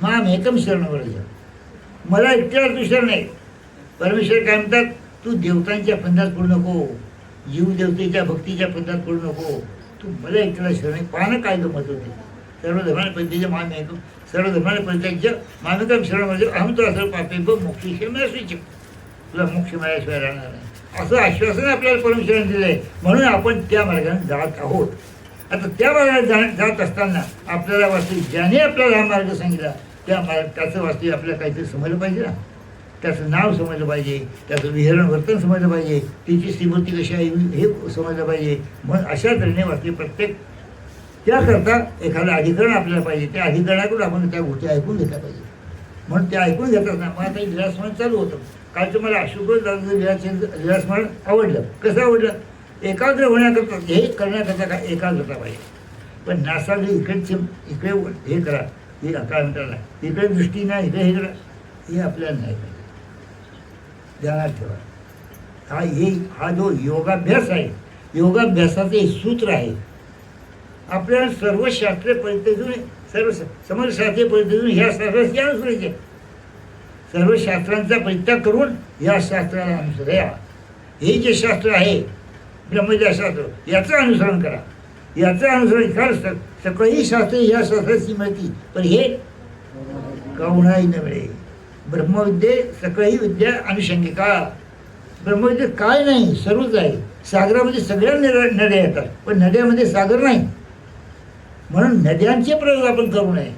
माम एकम शरण व्रज, मला एकट्याला दुसरं नाही. परमेश्वर काय म्हणतात, तू देवतांच्या फंदात पडू नको, जीवदेवतेच्या भक्तीच्या फंदात पडू नको, तू मला एकट्याला शरण. पाहणं काय गमत होते. सर्व धर्माने परित्याज्य माम एकम, सर्व धर्माने परित्याज्य मामेकम शरण व्रज, अहम तो असं पापे मोक्षीशिवाय मिळायची, तुला मोक्ष मिळाल्याशिवाय राहणार नाही, असं आश्वासन आपल्याला परमेश्वराने दिलं आहे. म्हणून आपण त्या मार्गाने जात आहोत. आता त्या मार्गाने जात असताना आपल्याला वास्तविक ज्याने आपल्याला हा मार्ग सांगितला त्या त्याचं वास्तविक आपल्याला काहीतरी समजलं पाहिजे ना. त्याचं नाव समजलं पाहिजे, त्याचं विहरण वर्तन समजलं पाहिजे, तिची स्थिमूर्ती कशी आहे हे समजलं पाहिजे. म्हणून अशा तऱ्हेने वास्तविक प्रत्येक त्याकरता एखादं अधिकरण आपल्याला पाहिजे. त्या अधिकरणाकडून आपण त्या गोष्टी ऐकून घेतल्या पाहिजे. म्हणून त्या ऐकून घेतात ना. मग आता लीलास्मरण चालू होतं. कालचं मला अशोक दादाचं लीलास्मरण आवडलं. कसं आवडलं? एकाग्र होण्याकरता हे करण्याकरता काय एकाग्रता पाहिजे. पण नासाला इकडे हे करा, हे काय म्हणतात ना, इकडे दृष्टी नाही, इकडे हे करा, हे आपल्याला नाही पाहिजे. ध्यानात ठेवा. हा जो योगाभ्यास आहे, योगाभ्यासाचं एक सूत्र आहे. आपल्याला सर्व शास्त्रीय पद्धतीतून, सर्व समजशास्त्रीय पद्धतीतून ह्या शास्त्राची अनुसरायचे. सर्व शास्त्रांचा परित्याग करून या शास्त्राला अनुसरा. हे जे शास्त्र आहे ब्रह्मविद्याशास्त्र, याचं अनुसरण करा. याचं अनुसरण करा. सगळी शास्त्रे या शास्त्राची मिळती, पण हे कवणाही न मिळे. ब्रह्मविद्ये सकळही विद्या अनुषंगिका. ब्रह्मविद्येत काय नाही, सर्वच आहे. सागरामध्ये सगळ्या नद्या येतात, पण नद्यामध्ये सागर नाही. म्हणून नद्यांचे प्रयोग आपण करू नये.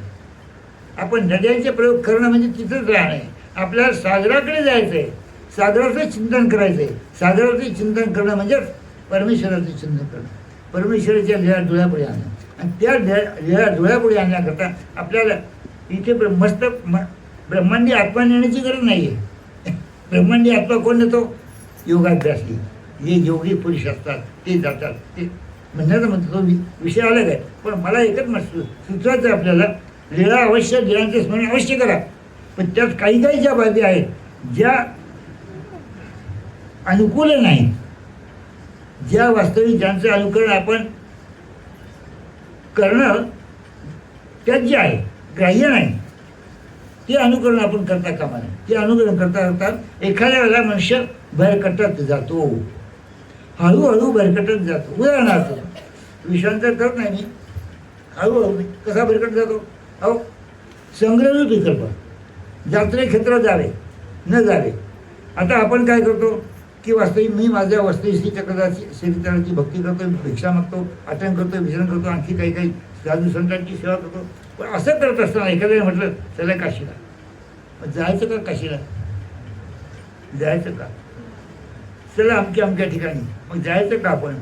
आपण नद्यांचे प्रयोग करणं म्हणजे तिथंच राहणं आहे. आपल्याला सागराकडे जायचं आहे, सागराचं चिंतन करायचं आहे. सागराचं चिंतन करणं म्हणजेच परमेश्वराचं चिंतन करणं, परमेश्वराच्या लीळा डोळ्यापुढे आणणं. आणि त्या लीळा डोळ्यापुढे आणण्याकरता आपल्याला इथे ब्रह्मांडी आत्मा नेण्याची गरज नाही आहे. ब्रह्मांडी आत्मा कोण नेतो? योगाभ्यासी. जे योगी पुरुष असतात ते जातात. ते म्हणण्याचा म्हणतो तो विषय अलग आहे. पण मला एकच सुचवायचं आपल्याला, लीळा अवश्य, लीळांचे स्मरण अवश्य करा. पण त्यात काही काही ज्या बाबी आहेत ज्या अनुकूल नाही, ज्या वास्तविक ज्यांचं अनुकरण आपण करणं त्यात जे आहे ग्राह्य नाही, ते अनुकरण आपण करता कामा नये. ते अनुकरण करता करता एखाद्या वेळेला मनुष्य भरकटत जातो, हळूहळू भरकटत जातो. उदाहरणार्थ विषयांतर करत नाही मी, हळूहळू कसा भरकटत जातो? अहो, संग्रही विकल्प, जात्रे क्षेत्रात जावे न जावे. आता आपण काय करतो की वास्तविक मी माझ्या वास्तविक श्रीचक्राची भक्ती करतो, भिक्षा मागतो, आचरण करतो, विचरण करतो, आणखी काही काही साधू संतांची सेवा करतो. पण असं करत असताना एखाद्याने म्हटलं चला काशीला, मग जायचं का काशीला? जायचं का? चला अमक्या ठिकाणी, मग जायचं का आपण?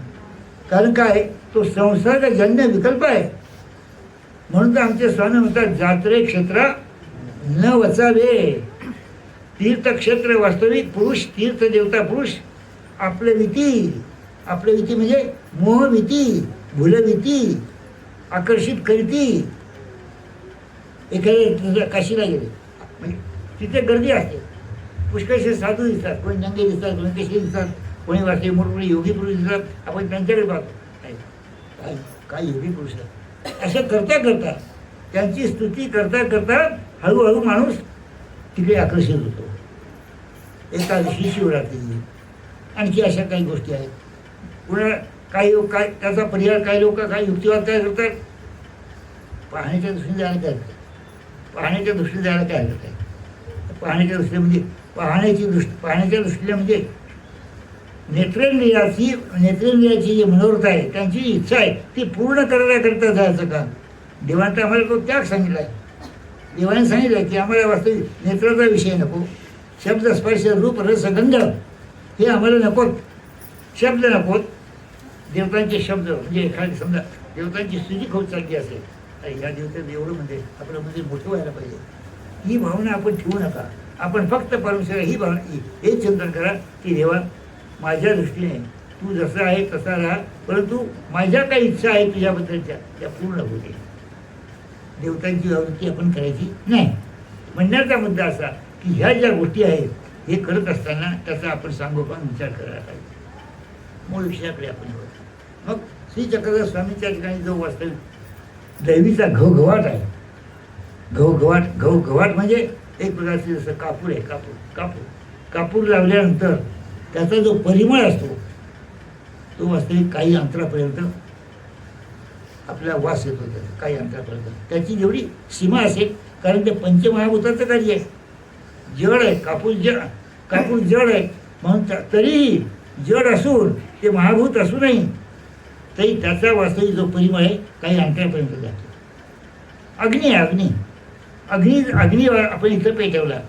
कारण काय, तो संसर्गजन्य विकल्प आहे. म्हणून तर आमचे स्वामी म्हणतात जात्रे क्षेत्र न वचावे. तीर्थक्षेत्र वास्तविक पुरुष, तीर्थदेवता पुरुष आपले विती म्हणजे मोहभीती, भूलभीती आकर्षित करती. एखाद्या काशीला गेले म्हणजे तिथे गर्दी असते, पुष्कळशे साधू दिसतात, कोणी नंगे दिसतात, कोणी कसे दिसतात, कोणी वाटते मोठमोठे योगी पुरुष दिसतात. आपण त्यांच्याकडे पाहतो, काय योगी पुरुष आहेत. असं करता करता, त्यांची स्तुती करता करता हळूहळू माणूस तिकडे आकर्षित होतो. एकादशी, शिवरात्री, आणखी अशा काही गोष्टी आहेत. पुन्हा काही लोक काय त्याचा पर्याय, काही लोक काही युक्तिवाद काय करतात, पाहण्याच्या दृष्टीने जायला काय करतात, पाहण्याच्या दृष्टीने जायला काय हरकत आहे. पाहण्याच्या दृष्टीने म्हणजे पाहण्याच्या दृष्टीने म्हणजे नेत्रेंद्रियाची जी मनोरथ आहे, त्यांची इच्छा आहे, ती पूर्ण करण्याकरिता जायचं का? देवाने आम्हाला तो त्याग सांगितला आहे. देवाने सांगितलं की आम्हाला वास्तविक नेत्राचा विषय नको, शब्द, स्पर्श, रूप, रस, गंध हे आम्हाला नकोत, शब्द नकोत. देवतांचे शब्द म्हणजे एखादी समजा देवतांची स्तुती खूप चांगली असेल, ह्या देवतेचं एवढं म्हणजे आपलं मंदिर मोठं व्हायला पाहिजे, ही भावना आपण ठेवू नका. आपण फक्त परमेश्वर ही भावना, हे चिंतन करा की देवा माझ्या दृष्टीने तू जसं आहे तसा राहा, परंतु माझ्या काही इच्छा आहे तुझ्याबद्दलच्या त्या पूर्ण होते. देवतांची आवृत्ती आपण करायची नाही. म्हणण्याचा मुद्दा असा की ह्या ज्या गोष्टी आहेत हे करत असताना त्याचा आपण सांगोपांग विचार करायला पाहिजे. मूळ विषयाकडे आपण येऊ. मग श्री चक्रधर स्वामीच्या ठिकाणी जो वास्तविक दैवीचा घवघवाट आहे, घवघवाट म्हणजे एक प्रकारचे जसं कापूर आहे, कापूर लावल्यानंतर त्याचा जो परिमळ असतो तो वास्तविक काही अंतरापर्यंत आपला वास येतो. त्याचा काही अंतरापर्यंत त्याची जेवढी सीमा असेल, कारण ते पंचमहाभूताचं कार्य आहे. जड आहे, कापूर जड आहे, म्हणून तरीही जड असून ते महाभूत असूनही तरी त्याचा वास्तविक जो परिमळ आहे काही अंतरापर्यंत जातो. अग्नी आपण इथं पेटवला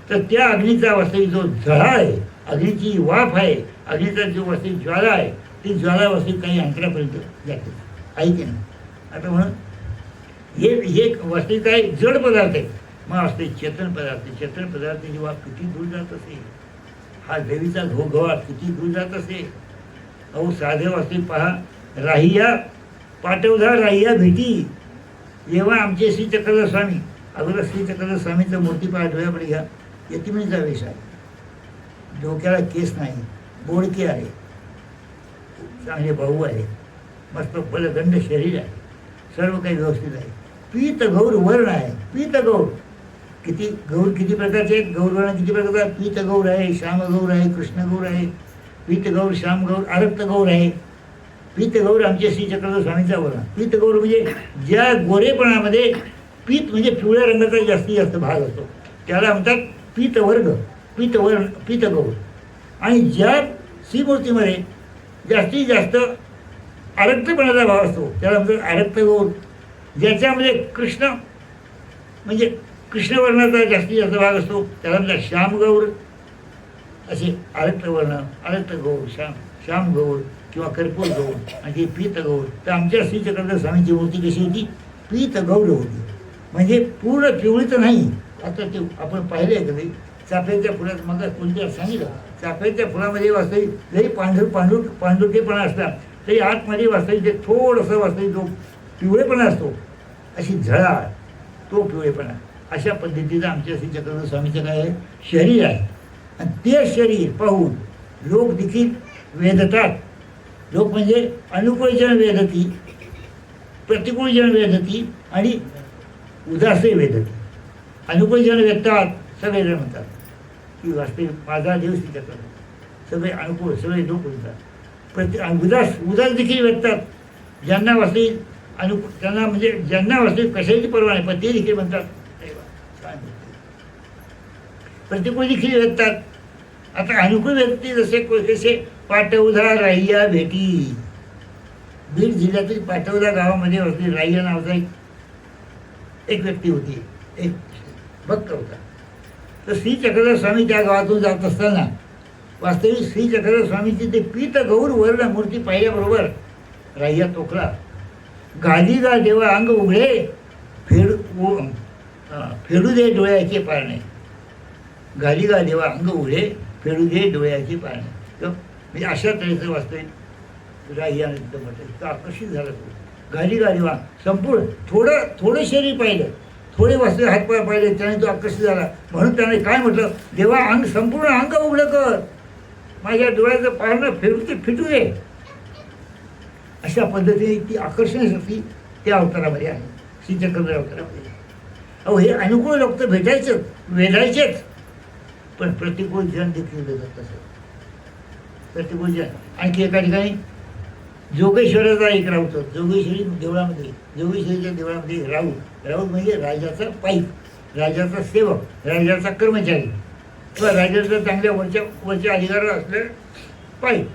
तर त्या अग्नीचा वास्तविक जो झळा आहे, अग्नीची वाफ आहे, अग्नीचा जो वास्तविक ज्वाला आहे, ती ज्वाला वास्तविक काही अंतरापर्यंत जाते. आहे की नाही? आता म्हणून हे हे वस्तू काय जड पदार्थ आहे. मग असते चेतन पदार्थ. चेतन पदार्थ जेव्हा किती दूर जात असे, हा देवीचा घोघवाट किती दूर जात असे. अहो साधे वाचते पहा, राहिया पाठवधा राहिया भेटी. जेव्हा आमचे श्री चक्रधर स्वामी, अगोदर श्री चक्रधर स्वामीचं मूर्ती पहा, डोळ्याकडे घ्या. यतिमुनीचा वेश आहे, डोक्याला केस नाही, बोडके आहे, चांगले भाऊ आहे, मस्त बलगंड शरीर आहे, सर्व काही व्यवस्थित आहे. पीत गौर वर्ण आहे. पीत गौर किती गौर किती प्रकारचे आहेत, गौरवर्ण किती प्रकारचे आहेत. पीत गौर आहे, श्याम गौर आहे, कृष्ण गौर आहे. पीत गौर, श्याम गौर, आरक्त गौर आहे. पीत गौर आमचे श्री चक्रधर स्वामींचा वर्ण. पीत गौर म्हणजे ज्या गोरेपणामध्ये पीत म्हणजे पिवळ्या रंगाचा जास्तीत जास्त भाग असतो त्याला म्हणतात पीतवर्ग, पीतवर्ण, पीतगौर. आणि ज्या श्रीमूर्तीमध्ये जास्तीत जास्त आरक्तपणाचा भाव असतो त्याला म्हणतात आरक्त गौर. ज्याच्यामध्ये कृष्ण म्हणजे कृष्णवर्णाचा जास्तीत जास्त भाग असतो त्याला म्हणतात श्यामगौर. असे आरक्तवर्ण, आरक्त गौर, श्याम गौर किंवा कर्पूर गौर आणि ते पीत गौर. तर आमच्या श्री चक्रधर स्वामींची मूर्ती कशी होती, पीत गौर होती. म्हणजे पूर्ण पिवळी तर नाही. आता ते आपण पाहिले कधी चाफ्याच्या फुलात, मग कोणत्या सांगितलं, चाफ्याच्या फुलामध्ये वास्तविक जरी पांढुरकेपणा असला तरी आतमध्ये वास्तविक जे थोडंसं वास्तविक जो पिवळेपणा असतो, अशी झळा, तो पिवळेपणा, अशा पद्धतीचं आमच्या श्री चक्रधर स्वामीचं काय आहे, शरीर आहे. आणि ते शरीर पाहून लोक देखील वेदतात. लोक म्हणजे अनुकूल जन वेदती, प्रतिकूल जन वेदती आणि उदासही वेदती. अनुकूल जन वेदतात, सगळे जण म्हणतात की वास्तविक माझा देव श्री चक्रधर. सगळे अनुकूल, सगळे लोक म्हणतात. उदास देखील वेदतात. ज्यांना वास्तविक अनुकूल, त्यांना म्हणजे ज्यांना वास्तविक कशाची परवा नाही, पण ते देखील म्हणतात प्रतिकूल देखील वेदतात. आता अनुकूल व्यक्ती जसे पाटवधा राहिया भेटी. बीड जिल्ह्यातील पाटवधा गावामध्ये होती राहिया नावाचा एक व्यक्ती होती, एक भक्त होता. तर श्री चक्रधर स्वामी त्या गावातून जात असताना वास्तविक श्री चक्रधर स्वामीची ते पीत गौर वर्ण मूर्ती पाहिल्याबरोबर राहिया तोखला. गाली गा देवा अंग उघडे, फेडू दे डोळ्याचे पारणे. गाली गा देवा अंग उघडे, फेडू दे डोळ्याचे पारणे. म्हणजे अशा तऱ्हेचं वास्तविक राहियाने तिथं म्हटलं. इतकं आकर्षित झाला तो. गाली गा देवा संपूर्ण थोडं शरीर पाहिलं, थोडे वास्तविक हातपाय पाहिले, त्याने तो आकर्षित झाला. म्हणून त्याने काय म्हटलं, देवा अंग संपूर्ण अंग उघडं कर, माझ्या डोळ्याचं पारणं फिटू दे. अशा पद्धतीने ती आकर्षण शक्ती त्या अवतारामध्ये आहे, श्री चक्रधर अवतारामध्ये. अहो हे अनुकूल लोक तर भेटायचंच, वेधायचेच, पण प्रतिकूल जन देखील वेधत असत. प्रतिकूल जन. आणखी एका ठिकाणी जोगेश्वराचा एक राऊत होता. जोगेश्वरीच्या देवळामध्ये राऊत म्हणजे राजाचा पाईक, राजाचा सेवक, राजाचा कर्मचारी किंवा राजाचा चांगल्या वरच्या अधिकारावर असलेला पाईक.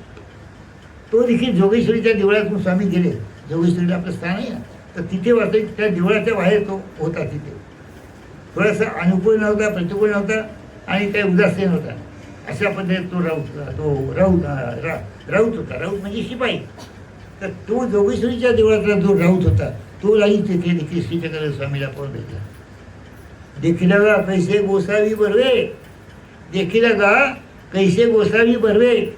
तो देखील जोगेश्वरीच्या देवळातून स्वामी गेले. जोगेश्वरीला आपलं स्थान आहे ना, तर तिथे वाचले. त्या देवळाच्या बाहेर तो होता. तिथे थोडासा अनुकूल नव्हता, प्रतिकूल नव्हता आणि काही उदासीन होता. अशा पद्धतीने तो राऊत होता. राऊत म्हणजे शिपाई. तर तो जोगेश्वरीच्या देवळातला जो राऊत होता तो राई तिथे देखील श्री चक्रधर स्वामीला पाहून भेटला. देखील गा कैसे गोसावी बरवे, देखील गा कैसे गोसावी बरवे.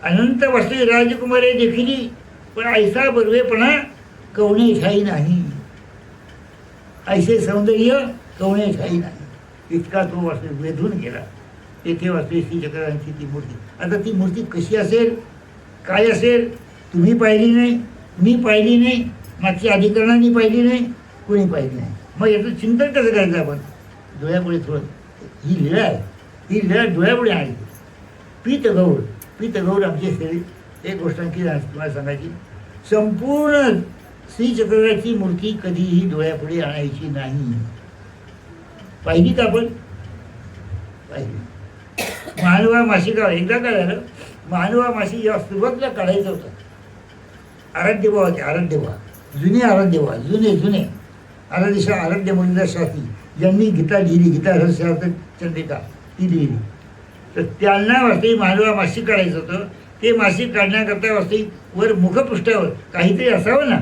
अनंत वास्तविक राजकुमारे देखील, पण ऐसा बर्वेपणा कवणे ठाई नाही. ऐसे सौंदर्य कवणे ठाई नाही. इतका तो वास्तविक वेधून गेला. तेथे वास्तविक श्री चक्रधरांची ती मूर्ती. आता ती मूर्ती कशी असेल, काय असेल, तुम्ही पाहिली नाही, मी पाहिली नाही, मागच्या अधिकरणांनी पाहिली नाही, कोणी पाहिली नाही. मग याचं चिंतन कसं करायचं आपण. डोळ्यापुढे थोडं ही लीळा आहे, ही लीळा डोळ्यापुढे आहे. पीतगौर आमचे शरीर. एक गोष्ट आणखी तुम्हाला सांगायची, संपूर्ण श्री चक्रधराची मूर्ती कधीही डोळ्यापुढे आणायची नाही. पाहिली का आपण, पाहिली. मानवा मासिका एकदा काय झालं, मानवा मासिक जेव्हा सुरुवातीला काढायचं होतं, आराध्यभाव होते, आराध्यभाव जुने आराध्यभाव, जुने आराध्यशा आराध्य मुलीला शास्त्री ज्यांनी गीता लिहिली, गीता रहस्यार्थ चंद्रिका ती लिहिली, तर त्यांना वास्तविक मानवा मासिक काढायचं होतं. ते मासिक काढण्याकरता वास्तविक वर मुखपृष्ठावर काहीतरी असावं ना.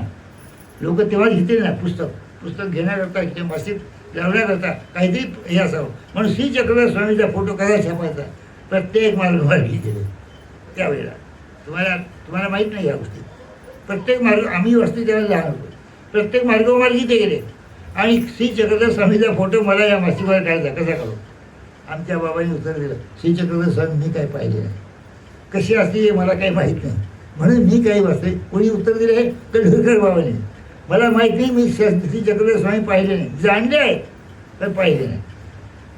लोक तेव्हा घेतील ना पुस्तक घेण्याकरता किंवा मासिक लावण्याकरता काहीतरी हे असावं म्हणून श्री चक्रधर स्वामीचा फोटो कसा छापायचा प्रत्येक मार्गवारी गेले त्यावेळेला. तुम्हाला माहीत नाही या गोष्टी. प्रत्येक मार्ग आम्ही वस्ती त्याला लहान होतो, प्रत्येक मार्गोमार्गी ते गेले आणि श्री चक्रधर स्वामीचा फोटो मला या मासिकवर काढायचा कसा करू. आमच्या बाबांनी उत्तर दिलं, श्री चक्रधर स्वामी मी काही पाहिले नाही, कशी असते हे मला काही माहीत नाही, म्हणून मी काही वाचते. कोणी उत्तर दिलं आहे तर ढोरकर बाबांनी. मला माहीत नाही, मी श्री चक्रधर स्वामी पाहिले नाही, जाणले आहे तर पाहिले नाही.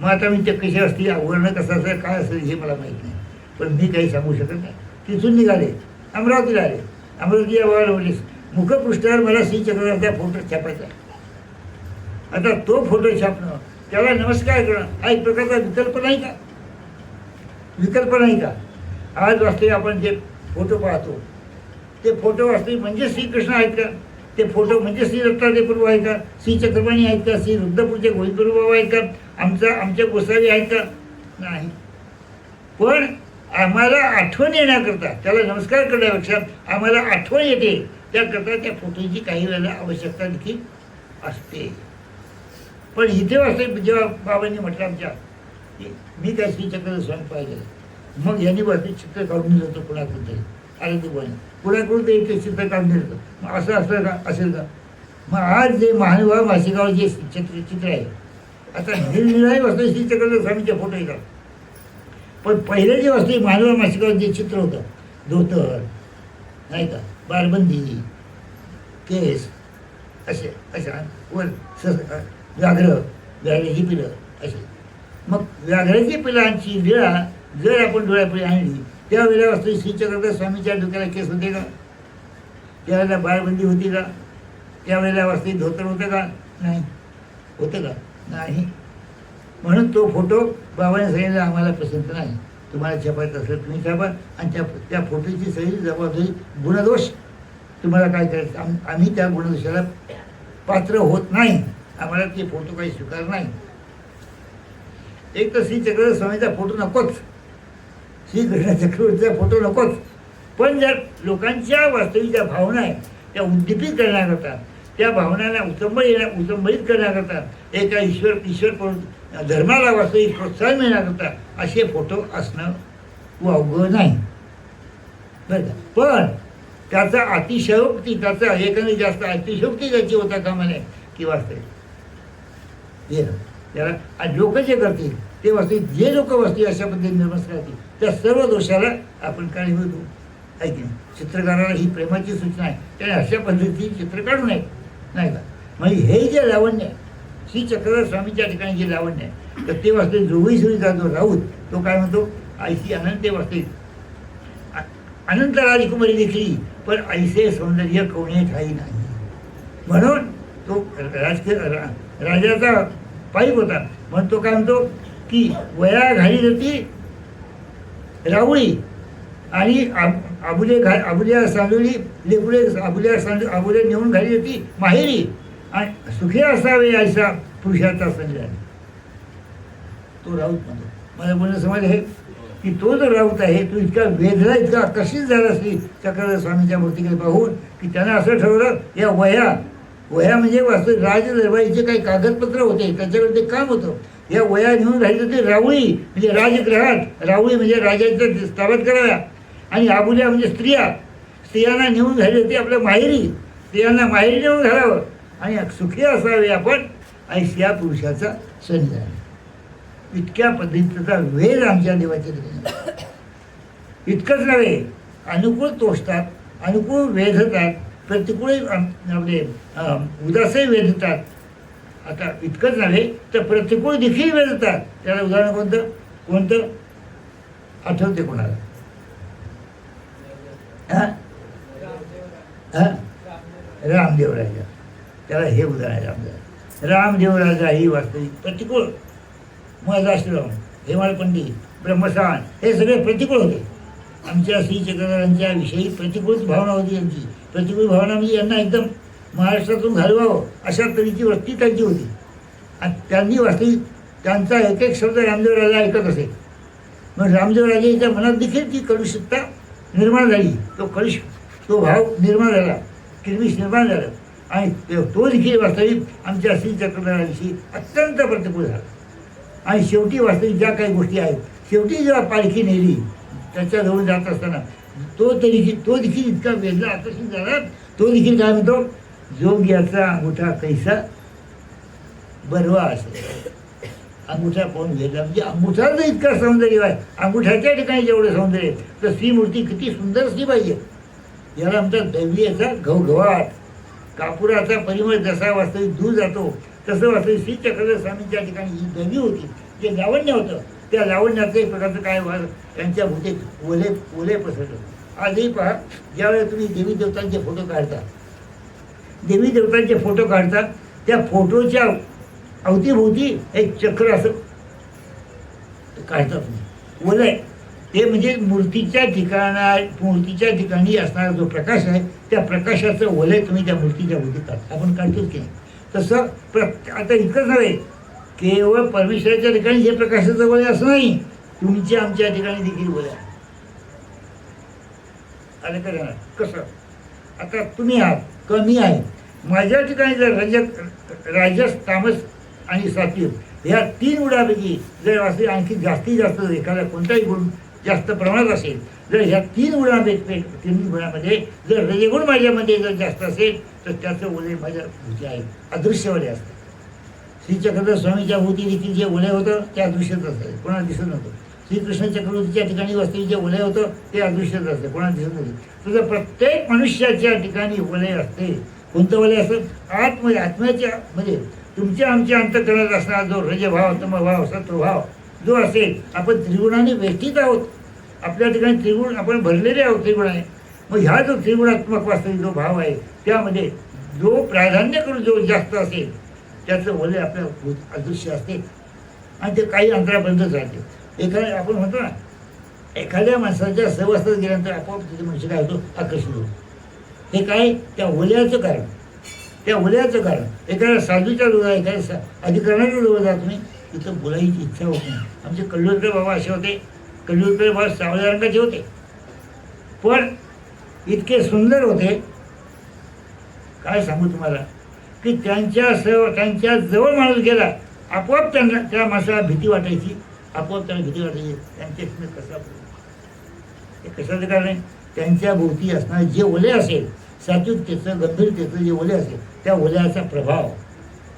मग आता मी ते कशी असते आवरणं कसं असेल काय असेल हे मला माहीत नाही, पण मी काही सांगू शकत नाही. तिथून निघाले अमरावतीला आले. अमरावती या बाबाला बोलले मुखपृष्ठावर मला श्री चक्रधरचा फोटो छापायचा. आता तो फोटो छापणं त्याला नमस्कार करणं हा एक प्रकारचा विकल्प नाही का? विकल्प नाही का? आज वास्तविक आपण जे फोटो पाहतो ते फोटो वास्तविक म्हणजे श्रीकृष्ण आहेत का? ते फोटो म्हणजे श्री दत्तात्रय प्रभू आहेत का? श्री चक्रपाणी आहेत का? श्री रुद्रपूरचे गोविंदप्रभू बाबा आहेत का? आमचे गोसावी आहेत का? नाही. पण आम्हाला आठवण येण्याकरता त्याला नमस्कार करण्यापेक्षा आम्हाला आठवण येते त्याकरता त्या फोटोची काही वेळेला आवश्यकता देखील असते. पण इथे वास्तविक जेव्हा बाबांनी म्हटलं आमच्या की मी काय श्री चक्रधर स्वामी पाहिजे, मग यांनी वास्तविक चित्र काढून दिलं होतं कुणाकडून तरी आनंदीबाने कुणाकडून तरी ते चित्र काढून दिलं होतं. मग असं असलं का असेल का? मग आज जे महानुभाव मासिकावर जे चित्र आहे आता निरनिराळे वास्तविक श्री चक्रधर स्वामीचे फोटो येतात. पण पहिलं जे वास्तविक महानुभाव मासिकावर जे चित्र होतं धोतर नाही का, बारबंदी, केस असे अशा वर व्याघ्राची पिलं असे. मग व्याघ्राची पिलांची विळा जर आपण डोळ्यापुढे आणली त्यावेळेला वास्तविक श्री चक्रधर स्वामीच्या डोक्याला केस होते का? त्यावेळेला बाळबंदी होती का? त्यावेळेला वास्तविक धोतर होतं का? नाही. होतं का? नाही. म्हणून तो फोटो बाबाने सांगितलं आम्हाला पसंत नाही, तुम्हाला छापायचं असेल तुम्ही छापा आणि त्या फोटोची सगळी जबाबदारी गुणदोष तुम्हाला काय करायचं, आम्ही त्या गुणदोषाला पात्र होत नाही, आम्हाला ते फोटो काही स्वीकार नाही. एक तर श्री चक्रधर स्वामीचा फोटो नकोच, श्री कृष्ण चक्रवर्तीचा फोटो नकोच. पण जर लोकांच्या वास्तविक ज्या भावना आहेत त्या उद्दीपित करण्याकरता त्या भावनांना उचंबळीत करण्याकरता एका ईश्वर धर्माला वास्तविक प्रोत्साहन मिळण्याकरता असे फोटो असणं वावगं नाही बरं का. पण त्याचा अतिशयोक्ती त्याचा एखादी जास्त अतिशयोक्ती त्याची होता कामा नये की वास्तविक त्याला लोक जे करतील ते वास्तविक जे लोक वास्तविक अशा पद्धतीने नमस्कार करतील त्या सर्व दोषाला आपण कारणीभूत होऊ. ऐक नाही, चित्रकाराला ही प्रेमाची सूचना आहे, त्याने अशा पद्धतीने चित्र काढू नये नाही का. म्हणजे हे जे लावण्य आहे श्री चक्रधर स्वामीच्या ठिकाणी जे लावण्य आहे तर ते वास्तविक जोगी सुरीचा जो राऊत तो काय म्हणतो ऐशी अनंत वास्तविक अनंत राजकुमारी देखील पण ऐसे सौंदर्य कोणी ठाई नाही. म्हणून तो राजाचा पाईप होता म्हणून तो काय म्हणतो की वया घाली जाती रावळी आणि आबुल्या सांडोळी लेपुडे आबुल्या नेऊन घाली जाती माहेरी आणि सुखी असावे ऐसा पुरुषाचा संजय. तो राऊत म्हणतो. मला बोलणं समज आहे की तो जो राऊत आहे तो इतका वेधला इतका आकर्षित झाला असली चक्रधर स्वामीच्या मूर्तीकडे पाहून की त्यानं असं ठरवलं या वया म्हणजे वास्तविक राजदरबारीचे काही कागदपत्र होते त्याच्याकडे ते काम होतं. या वया नेऊन राहिली होती रावळी म्हणजे राजग्रहात, रावळी म्हणजे राजाच्या ताब्यात कराव्या आणि आबुल्या म्हणजे स्त्रियांना नेऊन घाली होती आपल्या माहेरी, स्त्रियांना माहेरी नेऊन घालावं आणि सुखी असावे आपण ऐशिया पुरुषाचा सण झाला. इतक्या पद्धतीचा वेध आमच्या देवाच्या ठिकाणी. इतकंच नव्हे अनुकूल तोषतात, अनुकूल वेधतात, प्रतिकूल आपले उदासही वेधतात. आता इतकंच नव्हे तर प्रतिकूल देखील वेधतात. त्याला उदाहरण कोणतं आठवते कोणाला? रामदेव राजा. त्याला हे उदाहरण रामदेव राजा ही वास्तविक प्रतिकूल. महदाश्रम, हेमाळपंडी, ब्रह्मशान हे सगळे प्रतिकूल होते. आमच्या श्री चक्रधरांच्या विषयी प्रतिकूल भावना होती यांची. प्रतिकूल भावना म्हणजे यांना एकदम महाराष्ट्रातून घालवावं अशा तऱ्हेची वस्ती त्यांची होती. आणि त्यांनी वास्तविक त्यांचा एक एक शब्द रामदेव राजा ऐकत असे. मग रामदेव राजाच्या मनात देखील ती कलुषितता निर्माण झाली. तो भाव निर्माण झाला, किरमिश निर्माण झालं आणि तो देखील वास्तविक आमच्या श्री चक्रधराविषयी अत्यंत प्रतिकूल झाला. आणि शेवटी वास्तविक ज्या काही गोष्टी आहेत, शेवटी जेव्हा पालखी नेली त्याच्याजवळ जात असताना तो देखील इतका वेगळा आकर्षित झाला. तो देखील काय म्हणतो, जोग्याचा अंगुठा कैसा बरवा असेल. अंगुठा पाहून घेतला म्हणजे अंगुठाचं इतकं सौंदर्य आहे, अंगुठाच्या ठिकाणी जेवढं सौंदर्य आहे तर श्रीमूर्ती किती सुंदर असली पाहिजे. याला आमचा दैवीयाचा घवघवाट, कापुराचा परिमळ जसा वास्तविक दूर जातो तसं वास्तविक श्री चक्रधर स्वामींच्या ठिकाणी ही दैवी होती, जे लावण्य होतं. त्या लावण्याचं एक प्रकारचं काय त्यांच्या भूतेत ओले पसरलं. आजही पहा, ज्यावेळेला तुम्ही देवी देवतांचे फोटो काढता, देवी देवतांचे फोटो काढतात, त्या फोटोच्या अवतीभोवती एक चक्र असं काढतात तुम्ही, ओलं आहे ते म्हणजे मूर्तीच्या ठिकाणी असणारा जो प्रकाश आहे त्या प्रकाशाचं ओले तुम्ही त्या मूर्तीच्या भोवती काढता. आपण काढतोच की नाही तसं आता इतकंच नव्हे, केवळ परमेश्वराच्या ठिकाणी जे प्रकाशाचं ओले असं नाही, तुमच्या आमच्या ठिकाणी देखील ओले आहे. आलं का जाणार कसं? आता तुम्ही आहात कमी आहे, माझ्या ठिकाणी जर राजस तामस आणि सात्विक ह्या 3 गुणापैकी जर असे आणखी जास्तीत जास्त एखादा कोणताही गुण जास्त प्रमाणात असेल, जर ह्या 3 गुणामध्ये जर रजगुण माझ्यामध्ये जर जास्त असेल तर त्याचं ओले माझ्या भोवती आहे, अदृश्य ओले असतात. श्री चक्रधर स्वामीच्या भोवती देखील जे ओले होतं ते अदृश्यच असतं, कोणाला दिसत नव्हतं. श्रीकृष्ण चक्रवर्तीच्या ठिकाणी वास्तविक जे ओले होतं ते अदृश्यच असते, कोणाला दिसत नव्हतं. तुझं प्रत्येक मनुष्याच्या ठिकाणी ओले असते. कोणतं ओले असतं? आत्म्याच्या म्हणजे तुमच्या आमच्या अंतःकरणात असणारा जो रजभाव, तमभाव, सत्वभाव जो असेल, आपण त्रिगुणाने वेष्टीत आहोत. आपल्या ठिकाणी त्रिगुण आपण भरलेले आहोत त्रिगुणाने. मग ह्या जो त्रिगुणात्मक वास्तविक जो भाव आहे त्यामध्ये जो प्राधान्य करून जो जास्त असेल त्याचं ओले आपल्या अदृश्य असते आणि ते काही अंतरापर्यंतच राहते. आपण म्हणतो ना, एखाद्या माणसाच्या सहवासात गेल्यानंतर आपोआप तिथे मनुष्य काय होतो, आकर्षित होतो. हे काय? त्या ओल्याचं कारण. त्या ओल्याचं कारण एखाद्या साधूच्या जवळ, एखाद्या अधिकाऱ्याच्या जवळ जा तुम्ही, तिथं बोलायची इच्छा होत नाही. आमचे कल्लोळकर बाबा असे होते, कल्लोळकर बाबा सावळ्या रंगाचे होते, पण इतके सुंदर होते काय सांगू तुम्हाला, की त्यांच्या जवळ माणूस गेला आपोआप त्यांना त्या माणसाला भीती वाटायची, आपोआप त्याला भीती वाटायची. त्यांच्या कसा हे कशाचं कारण आहे? त्यांच्या भोवती असणारे जे ओले असेल, सात्विकतेचं गंभीरतेचं जे ओले असेल, त्या ओल्याचा प्रभाव,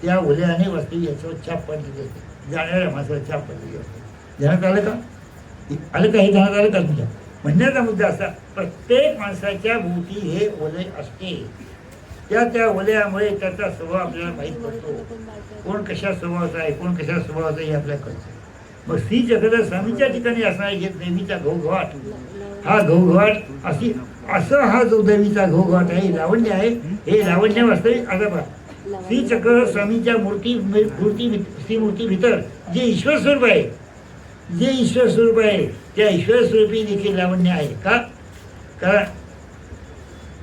त्या ओल्याने वास्तविक याच्यावर छाप पडलेली असते, जाणाऱ्या माणसाला छाप पडलेली असते. ध्यानात आलं का? आलं का? हे ध्यानात आलं का तुमच्या? म्हणण्याचा मुद्दा असा, प्रत्येक माणसाच्या भोवती हे ओले असते. त्या ओल्यामुळे त्याचा स्वभाव आपल्याला माहीत पडतो. कोण कशा स्वभावाचा आहे, कोण कशा स्वभावाचा आहे हे आपल्याला कळतं. मग श्री चक्रधर स्वामीच्या ठिकाणी असणारे जे देवीचा घवघवाट, हा घवघवाट असं हा जो देवीचा घवघवाट आहे, लावण्य आहे, हे लावण्य वास्तविक आता पहा, श्री चक्रधर स्वामीच्या श्रीमूर्ती भीतर जे ईश्वर स्वरूप आहे, जे ईश्वर स्वरूप आहे त्या ईश्वर स्वरूपी देखील लावण्य आहे.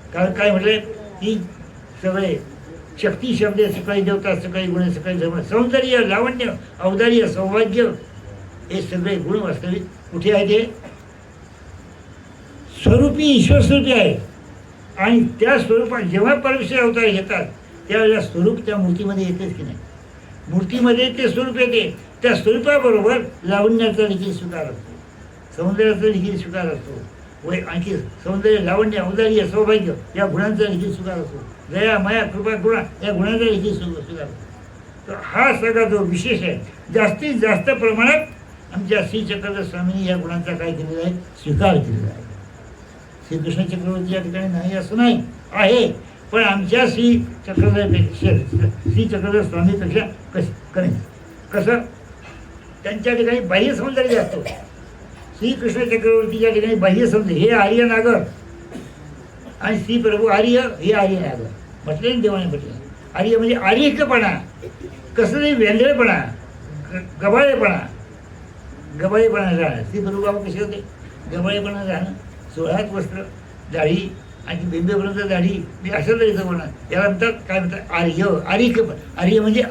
कारण काय म्हटलंय की सगळे शक्ती शब्द सकाळी देवता, सकाळी गुण, सकाळी धर्म, सौंदर्य, लावण्य, औदार्य, सौभाग्य हे सगळे गुण वास्तविक कुठे आहे? ते स्वरूपी ईश्वर स्वरूपी आहे. आणि त्या स्वरूपात जेव्हा परमेश्वर अवतार घेतात त्यावेळेला स्वरूप त्या मूर्तीमध्ये येतेच की नाही? मूर्तीमध्ये ते स्वरूप येते. त्या स्वरूपाबरोबर लावण्याचा देखील स्वीकार असतो, सौंदर्याचा देखील स्वीकार असतो, आणखी सौंदर्य, लावण्य, औदार्य, सौभाग्य या गुणांचा देखील स्वीकार असतो, दया, माया, कृपा, गुणा या गुणांचा देखील स्वीकार असतो. तर हा सगळा जो विशेष आहे, जास्तीत जास्त प्रमाणात आमच्या श्री चक्रधर स्वामींनी या गुणांचा काय केलेला आहे? स्वीकार केलेला आहे. श्रीकृष्ण चक्रवर्ती या ठिकाणी नाही असं नाही, आहे, पण आमच्या श्री चक्रधर स्वामीपेक्षा कसं त्यांच्या ठिकाणी बाह्य सौंदर्य असतो. श्रीकृष्ण चक्रवर्तीच्या ठिकाणी बाह्य सौंदर्य हे आर्य नागर आणि श्री प्रभू आर्य हे आर्य नागर म्हटले, देवाने म्हटले. आर्य म्हणजे आर्यिकपणा, कसं नाही वेंधळेपणा, गबाळेपणा राहणं. श्री प्रभू बाबा कसे होते? गबाळेपणा राहणं, 16 वस्त्र, दाढी आणि बिंबेपर्यंत दाढी, मी असं तरीचं म्हणा. याला म्हणतात काय म्हणतात? आर्यिकपणा. आर्य म्हणजे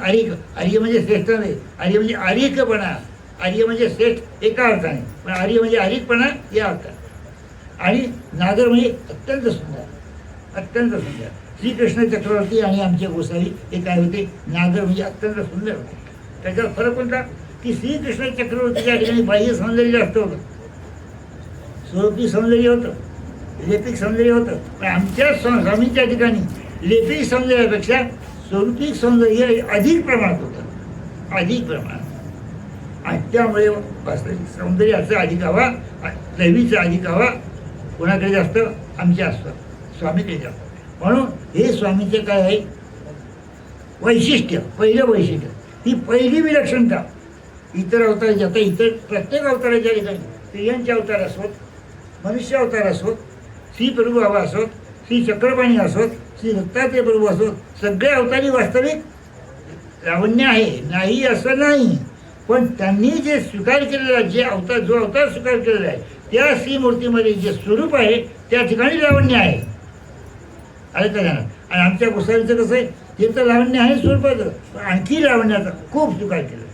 श्रेष्ठ नाही, आर्य म्हणजे आर्यिकपणा. आर्य म्हणजे श्रेष्ठ एका अर्थाने, पण आर्य म्हणजे आर्यिकपणा या अर्थाने. आणि नागर म्हणजे अत्यंत सुंदर, अत्यंत सुंदर. श्रीकृष्ण चक्रवर्ती आणि आमचे गोसावी हे काय होते, नागर म्हणजे अत्यंत सुंदर होते. त्याच्यात फरक कोणता की श्रीकृष्ण चक्रवर्तीच्या ठिकाणी बाह्य सौंदर्य जास्त होतं, स्वरूपी सौंदर्य होतं, लेपिक सौंदर्य होतं. पण आमच्या स्वामींच्या ठिकाणी लेपिक सौंदर्यापेक्षा स्वरूपिक सौंदर्य अधिक प्रमाणात होतं, अधिक प्रमाणात. आणि त्यामुळे वास्तविक सौंदर्याचं अधिक हवा, दैवीचं अधिक हवा कोणाकडे जास्त, आमच्या असतात, स्वामीकडे जास्त. म्हणून हे स्वामीचे काय आहे वैशिष्ट्य, पहिलं वैशिष्ट्य, ही पहिली विलक्षणता. इतर अवताराच्या, आता इतर प्रत्येक अवताराच्या ठिकाणी स्त्रियांचे अवतार असोत, मनुष्य अवतार असोत, श्री प्रभू हवा असोत, श्री चक्रपाणी असोत, श्री दत्तात्रय प्रभू असोत, सगळे अवतारी वास्तविक लावण्य आहे, नाही असं नाही. पण त्यांनी जे स्वीकार केलेला, जे अवतार, जो अवतार स्वीकार केलेला आहे त्या श्रीमूर्तीमध्ये जे स्वरूप आहे त्या ठिकाणी लावण्य आहे. आलं का जाणार. आणि आमच्या गोसावीचं कसं आहे, ते तर लावण्य आहे स्वरूपाचं, पण आणखी लावण्याचा खूप स्वीकार केला,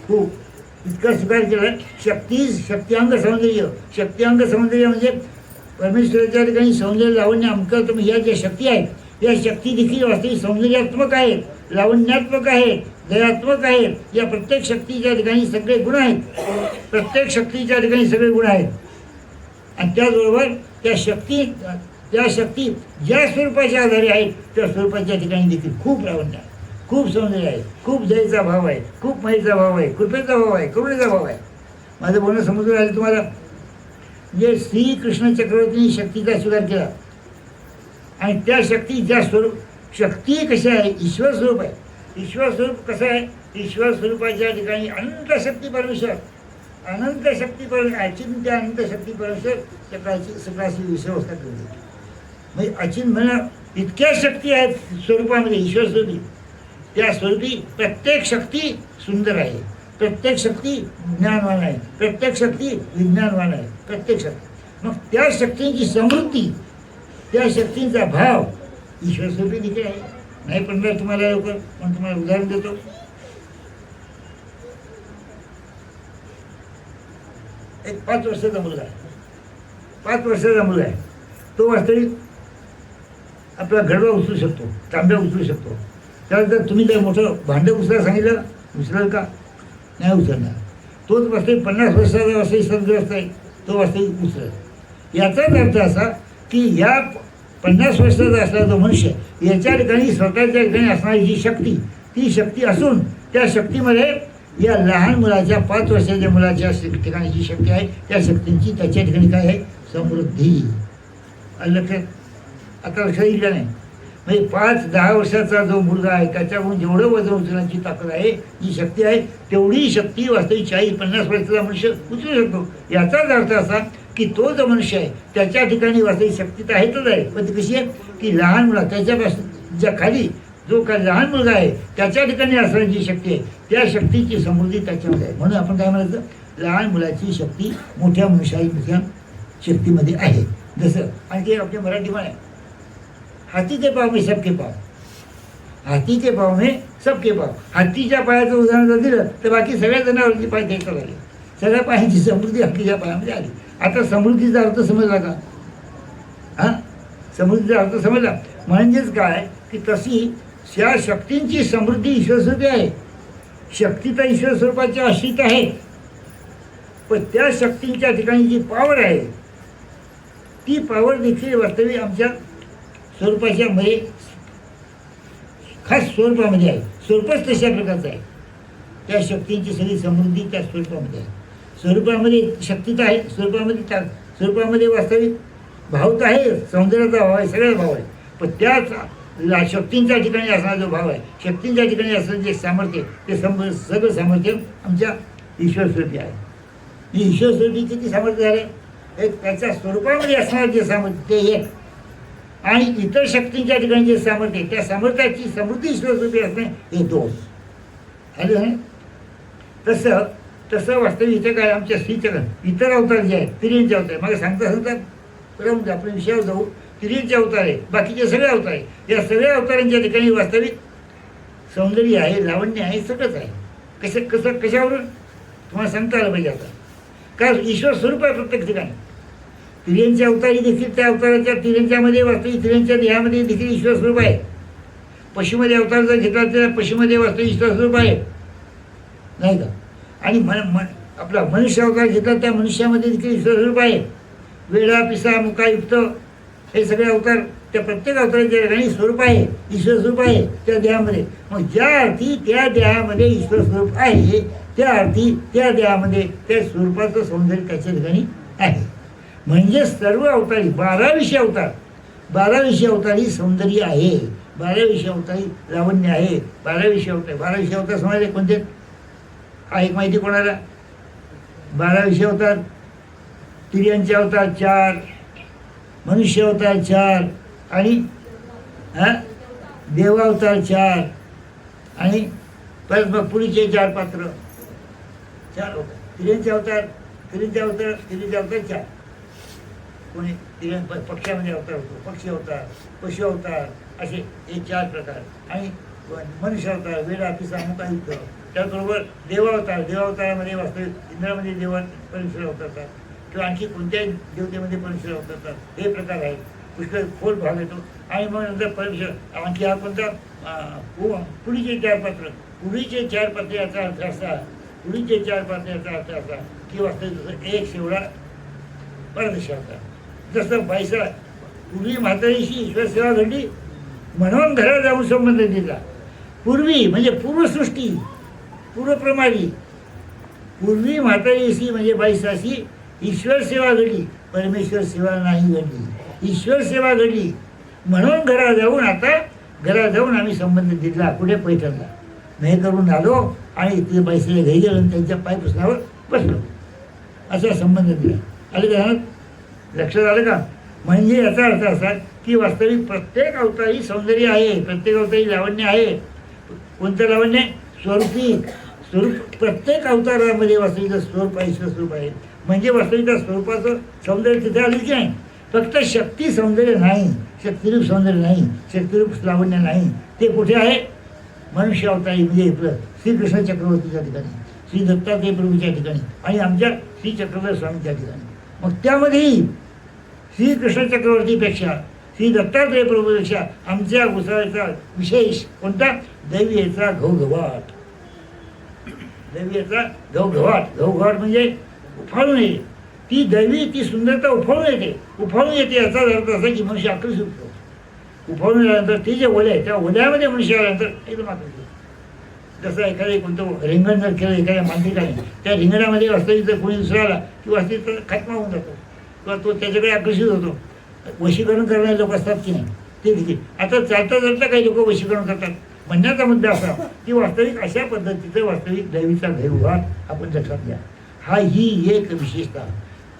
खूप इतका स्वीकार केला. शक्तिअंग सौंदर्य, शक्तिअंग सौंदर्य म्हणजे परमेश्वराच्या ठिकाणी सौंदर्य लावण्य अमकं तुम्ही ह्या ज्या शक्ती आहेत, या शक्ती देखील वास्तविक सौंदर्यात्मक आहेत, लावण्यात्मक आहेत, दयात्मक आहेत. या प्रत्येक शक्तीच्या ठिकाणी सगळे गुण आहेत, प्रत्येक शक्तीच्या ठिकाणी सगळे गुण आहेत. आणि त्याचबरोबर त्या शक्ती ज्या स्वरूपाच्या आधारे आहेत त्या स्वरूपाच्या ठिकाणी देखील खूप लावण्य आहे, खूप सौंदर्य आहे, खूप दयेचा भाव आहे, खूप मायेचा भाव आहे, कृपेचा भाव आहे, करुणेचा भाव आहे. माझं बोलणं समजून आलं तुम्हाला. म्हणजे श्रीकृष्ण चक्रवर्तींनी शक्तीचा स्वीकार केला आणि त्या शक्ती ज्या स्वरूप, शक्ती कशी आहे, ईश्वर स्वरूप आहे. ईश्वर स्वरूप कसं आहे, ईश्वर स्वरूपाच्या ठिकाणी अनंत शक्ती परमेश्वर, अनंत शक्ती परमेश्वर, अचिंत्य अनंत शक्ती परमेश्वर सकाळची व्यवस्था करून देते. म्हणजे अचिंत म्हणा इतक्या शक्ती आहेत स्वरूपामध्ये, ईश्वर स्वरूपी. त्या स्वरूपी प्रत्येक शक्ती सुंदर आहे, प्रत्येक शक्ती ज्ञानवान आहे, प्रत्येक शक्ती विज्ञानवान आहे, प्रत्येक शक्ती. मग त्या शक्तींची समृद्धी, त्या शक्तींचा भाव ईश्वर स्वरूपी देखील आहे. नाही पण तुम्हाला लवकर पण तुम्हाला उदाहरण देतो. एक 5 वर्षाचा मुलगा आहे, 5 वर्षाचा मुलगा आहे. तो वास्तविक आपला घडवा उचलू शकतो, तांब्या उचलू शकतो. त्याला जर तुम्ही काही मोठं भांडं उचलायला सांगितलं, उचलेल का? नाही उचलणार. तोच वास्तविक 50 वर्षाचा वास्तविक सद्ग्रस्त आहे, तो वास्तविक उचलेल. याचाच अर्थ असा की या 50 वर्षाचा असलेला जो मनुष्य, याच्या ठिकाणी स्वतःच्या ठिकाणी असणारी जी शक्ती, ती शक्ती असून त्या शक्तीमध्ये या लहान मुलाच्या 5 वर्षाच्या मुलाच्या ठिकाणी जी शक्ती आहे त्या शक्तींची त्याच्या ठिकाणी काय आहे, समृद्धी. लक्षात आता लक्षात येईल का नाही. म्हणजे 5-10 वर्षाचा जो मुलगा आहे त्याच्याकडून जेवढं वजन उचलण्याची ताकद आहे, जी शक्ती आहे, तेवढी शक्ती वास्तविक 40-50 वर्षाचा मनुष्य उचलू शकतो. याचाच अर्थ असा की तो जो मनुष्य आहे त्याच्या ठिकाणी वास्तविक शक्ती तर आहेतच आहे, पण ती कशी आहे की लहान मुला त्याच्यापासून ज्या खाली जो काय लहान मुलगा आहे त्याच्या ठिकाणी असणारी जी शक्ती आहे त्या शक्तीची समृद्धी त्याच्यामध्ये आहे. म्हणून आपण काय म्हणायचं, लहान मुलाची शक्ती मोठ्या मनुष्याच्या शक्तीमध्ये आहे. जसं आणखी आपल्या मराठी म्हण आहे, हाथी के पाव में सबके पाव, हाथी के पाव में सबके पाव. हातीच्या पायाचं उदाहरण जर दिलं तर बाकी सगळ्या जनावरांचे पाय द्यायचं लागले, सगळ्या पायांची समृद्धी हत्तीच्या पायामध्ये आली. आता समृद्धीचा अर्थ समजला का? हां, समृद्धीचा अर्थ समजला. म्हणजेच काय की तशी त्या शक्तींची समृद्धी ईश्वर स्वरूपी आहे. शक्ती तर ईश्वर स्वरूपाची आश्रित आहे, पण त्या शक्तींच्या ठिकाणी जी पावर आहे ती पावर देखील वास्तविक आमच्या स्वरूपाच्या मध्ये खास स्वरूपामध्ये आहे. स्वरूपच तशा प्रकारचं आहे. त्या शक्तींची सगळी समृद्धी त्या स्वरूपामध्ये आहे. स्वरूपामध्ये शक्ती तर आहे, स्वरूपामध्ये वास्तविक भाव तर आहे, सौंदर्याचा भाव आहे, सगळ्याच भाव आहे. पण त्याच शक्तींच्या ठिकाणी असणारा जो भाव आहे, शक्तींच्या ठिकाणी असणारं जे सामर्थ्य, ते सगळं सामर्थ्य आमच्या ईश्वर स्वरूपी आहे. ही ईश्वर स्वरूपी किती सामर्थ्य झाले, एक त्याच्या स्वरूपामध्ये असणारं जे सामर्थ्य ते एक, आणि इतर शक्तींच्या ठिकाणी जे सामर्थ्य, त्या सामर्थ्याची समृद्धी ईश्वर स्वरूपी असणे हे 2 आले आहे. तसं वास्तविक इथे काय आमच्या श्रीचरण इतर अवतार जे आहेत, तिरींचे अवतार, मला सांगता बरोबर आपण विषयावर जाऊ. तिरींचे अवतार आहे, बाकीचे सगळे अवतार आहे. या सगळ्या अवतारांच्या ठिकाणी वास्तविक सौंदर्य आहे, लावण्य आहे, सगळंच आहे. कशावरून तुम्हाला सांगता आलं पाहिजे. आता कारण ईश्वर स्वरूप आहे प्रत्येक ठिकाणी. तिऱ्यांच्या अवतारी देखील त्या अवताराच्या तिऱ्यांच्यामध्ये वास्तविक तिऱ्यांच्या देहामध्ये देखील ईश्वर स्वरूप आहे. पशुमध्ये अवतार जर घेतला तर पशुमध्ये वास्तविक ईश्वर स्वरूप आहे, नाही का? आणि आपला मनुष्य अवतार घेतला त्या मनुष्यामध्ये देखील ईश्वर स्वरूप आहे. वेडा पिसा मुका युक्त हे सगळे अवतार त्या प्रत्येक अवताराच्या ठिकाणी स्वरूप आहे, ईश्वर स्वरूप आहे त्या देहामध्ये. मग ज्या अर्थी त्या देहामध्ये ईश्वर स्वरूप आहे त्या अर्थी त्या देहामध्ये त्या स्वरूपाचं सौंदर्य त्याच्या ठिकाणी आहे. म्हणजे सर्व अवतारी 12 अवतार, 12 अवतारी सौंदर्य आहे, 12 अवतारी लावण्य आहे. 12 अवतार समजले कोणते आहे माहिती कोणाला? 12 अवतार, तिऱ्यांचे अवतार 4, मनुष्य अवतार 4 आणि देवावतार 4 आणि परत मग पुढीचे 4 पात्र 4 अवतार. तिऱ्यांचे अवतार 4. कोणी पक्ष्यामध्ये अवतार होतो, पक्षी अवतार, पशु अवतार, असे हे 4 प्रकार. आणि मनुष्य अवतार, वेडा पिसा मुका युक्त. त्याचबरोबर देवावतारामध्ये वास्तविक इंद्रामध्ये देवा परमेश्वर अवतरतात किंवा आणखी कोणत्याही देवतेमध्ये परमेश्वर अवतरतात, हे प्रकार आहेत. पुष्कळ खोल भाग येतो. आणि मग नंतर परमेश्वर आणखी हा कोणता पुढीचे 4 पात्र. पुढीचे 4 पात्र याचा अर्थ असा, पुढीचे 4 पात्र याचा अर्थ असा की वास्तविक जसं एक शेवडा परदेश होता, जसं बाईसा पूर्वी म्हातारीशी ईश्वर सेवा घडली म्हणून घरात जाऊन संबंध दिला. पूर्वी म्हणजे पूर्वसृष्टी, पूर्वप्रमाणी पूर्वी म्हातारीशी म्हणजे बाईसाशी ईश्वर सेवा घडली, परमेश्वर सेवा नाही घडली, ईश्वर सेवा घडली म्हणून घरात जाऊन आम्ही संबंध दिला. कुठे? पैठणला. हे करून आलो आणि ते बाईसाला घरी गेलो आणि त्यांच्या पाय पुसण्यावर बसलो, असा संबंध दिला. आले का? लक्षात आलं का? म्हणजे याचा अर्थ असा की वास्तविक प्रत्येक अवतारी सौंदर्य आहे, प्रत्येक अवतारी लावण्य आहे. कोणतं लावण्य? स्वरूप. प्रत्येक अवतारामध्ये वास्तविक स्वरूप आहे, ईश्वर स्वरूप आहे. म्हणजे वास्तविक त्या स्वरूपाचं सौंदर्य तिथे आलं की नाही? फक्त शक्ती सौंदर्य नाही, शक्तिरूप सौंदर्य नाही, शक्तिरूप लावण्य नाही. ते कुठे आहे? मनुष्य अवतारी म्हणजे श्रीकृष्ण चक्रवर्तीच्या ठिकाणी, श्री दत्तात्रय प्रभूच्या ठिकाणी आणि आमच्या श्री चक्रधर स्वामीच्या ठिकाणी. मग त्यामध्येही श्रीकृष्ण चक्रवर्तीपेक्षा, श्री दत्तात्रय प्रभूपेक्षा आमच्या घुसाळ्याचा विशेष कोणता? दैवीचा घवघवाट. दैवीचा घवघवाट म्हणजे उफाळून येते. ती दैवी, ती सुंदरता उफाळून येते याचा अर्थ असा की मनुष्य आकर्षित होतो. उफाळून आल्यानंतर ते जे ओले आहे त्या ओल्यामध्ये मनुष्य आल्यानंतर एकदम आकर्षित. जसं एखादे कोणतं रिंगण जर केलं एखाद्या मांत्रिकाने, त्या रिंगणामध्ये वास्तविक जर कोणी दुसरा आला की वास्तविक तर खात्मा होऊन जातो किंवा तो त्याच्याकडे आकर्षित होतो. वशीकरण करणारे लोक असतात की नाही ते देखील. आता चालता काही लोक वशीकरण करतात. म्हणण्याचा मुद्दा असा की वास्तविक अशा पद्धतीचं वास्तविक दैवीचा घवघवाट आपण लक्षात घ्या. ही एक विशेषता,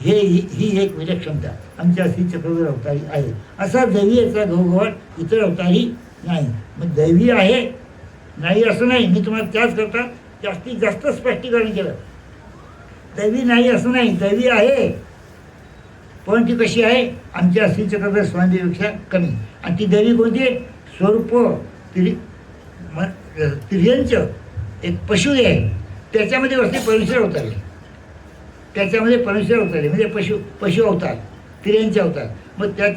ही एक विलक्षणता आमच्या श्री चक्रधर अवतारी आहे. असा दैवी याचा घवघवाट इतर अवतारी नाही. मग दैवी आहे नाही असं नाही, मी तुम्हाला त्याच करता जास्तीत जास्त स्पष्टीकरण केलं. दैवी नाही असं नाही, दैवी आहे, पण ती कशी आहे? आमच्या श्री चक्रधर स्वामीपेक्षा कमी. आणि ती दैवी कोणती आहे? स्वरूप तिर्यंचं एक पशु आहे, त्याच्यामध्ये वस्ती परमेश्वर अवतारले, त्याच्यामध्ये परमेश्वर अवतारले म्हणजे पशु अवतार, तिर्यंचे अवतार. मग त्यात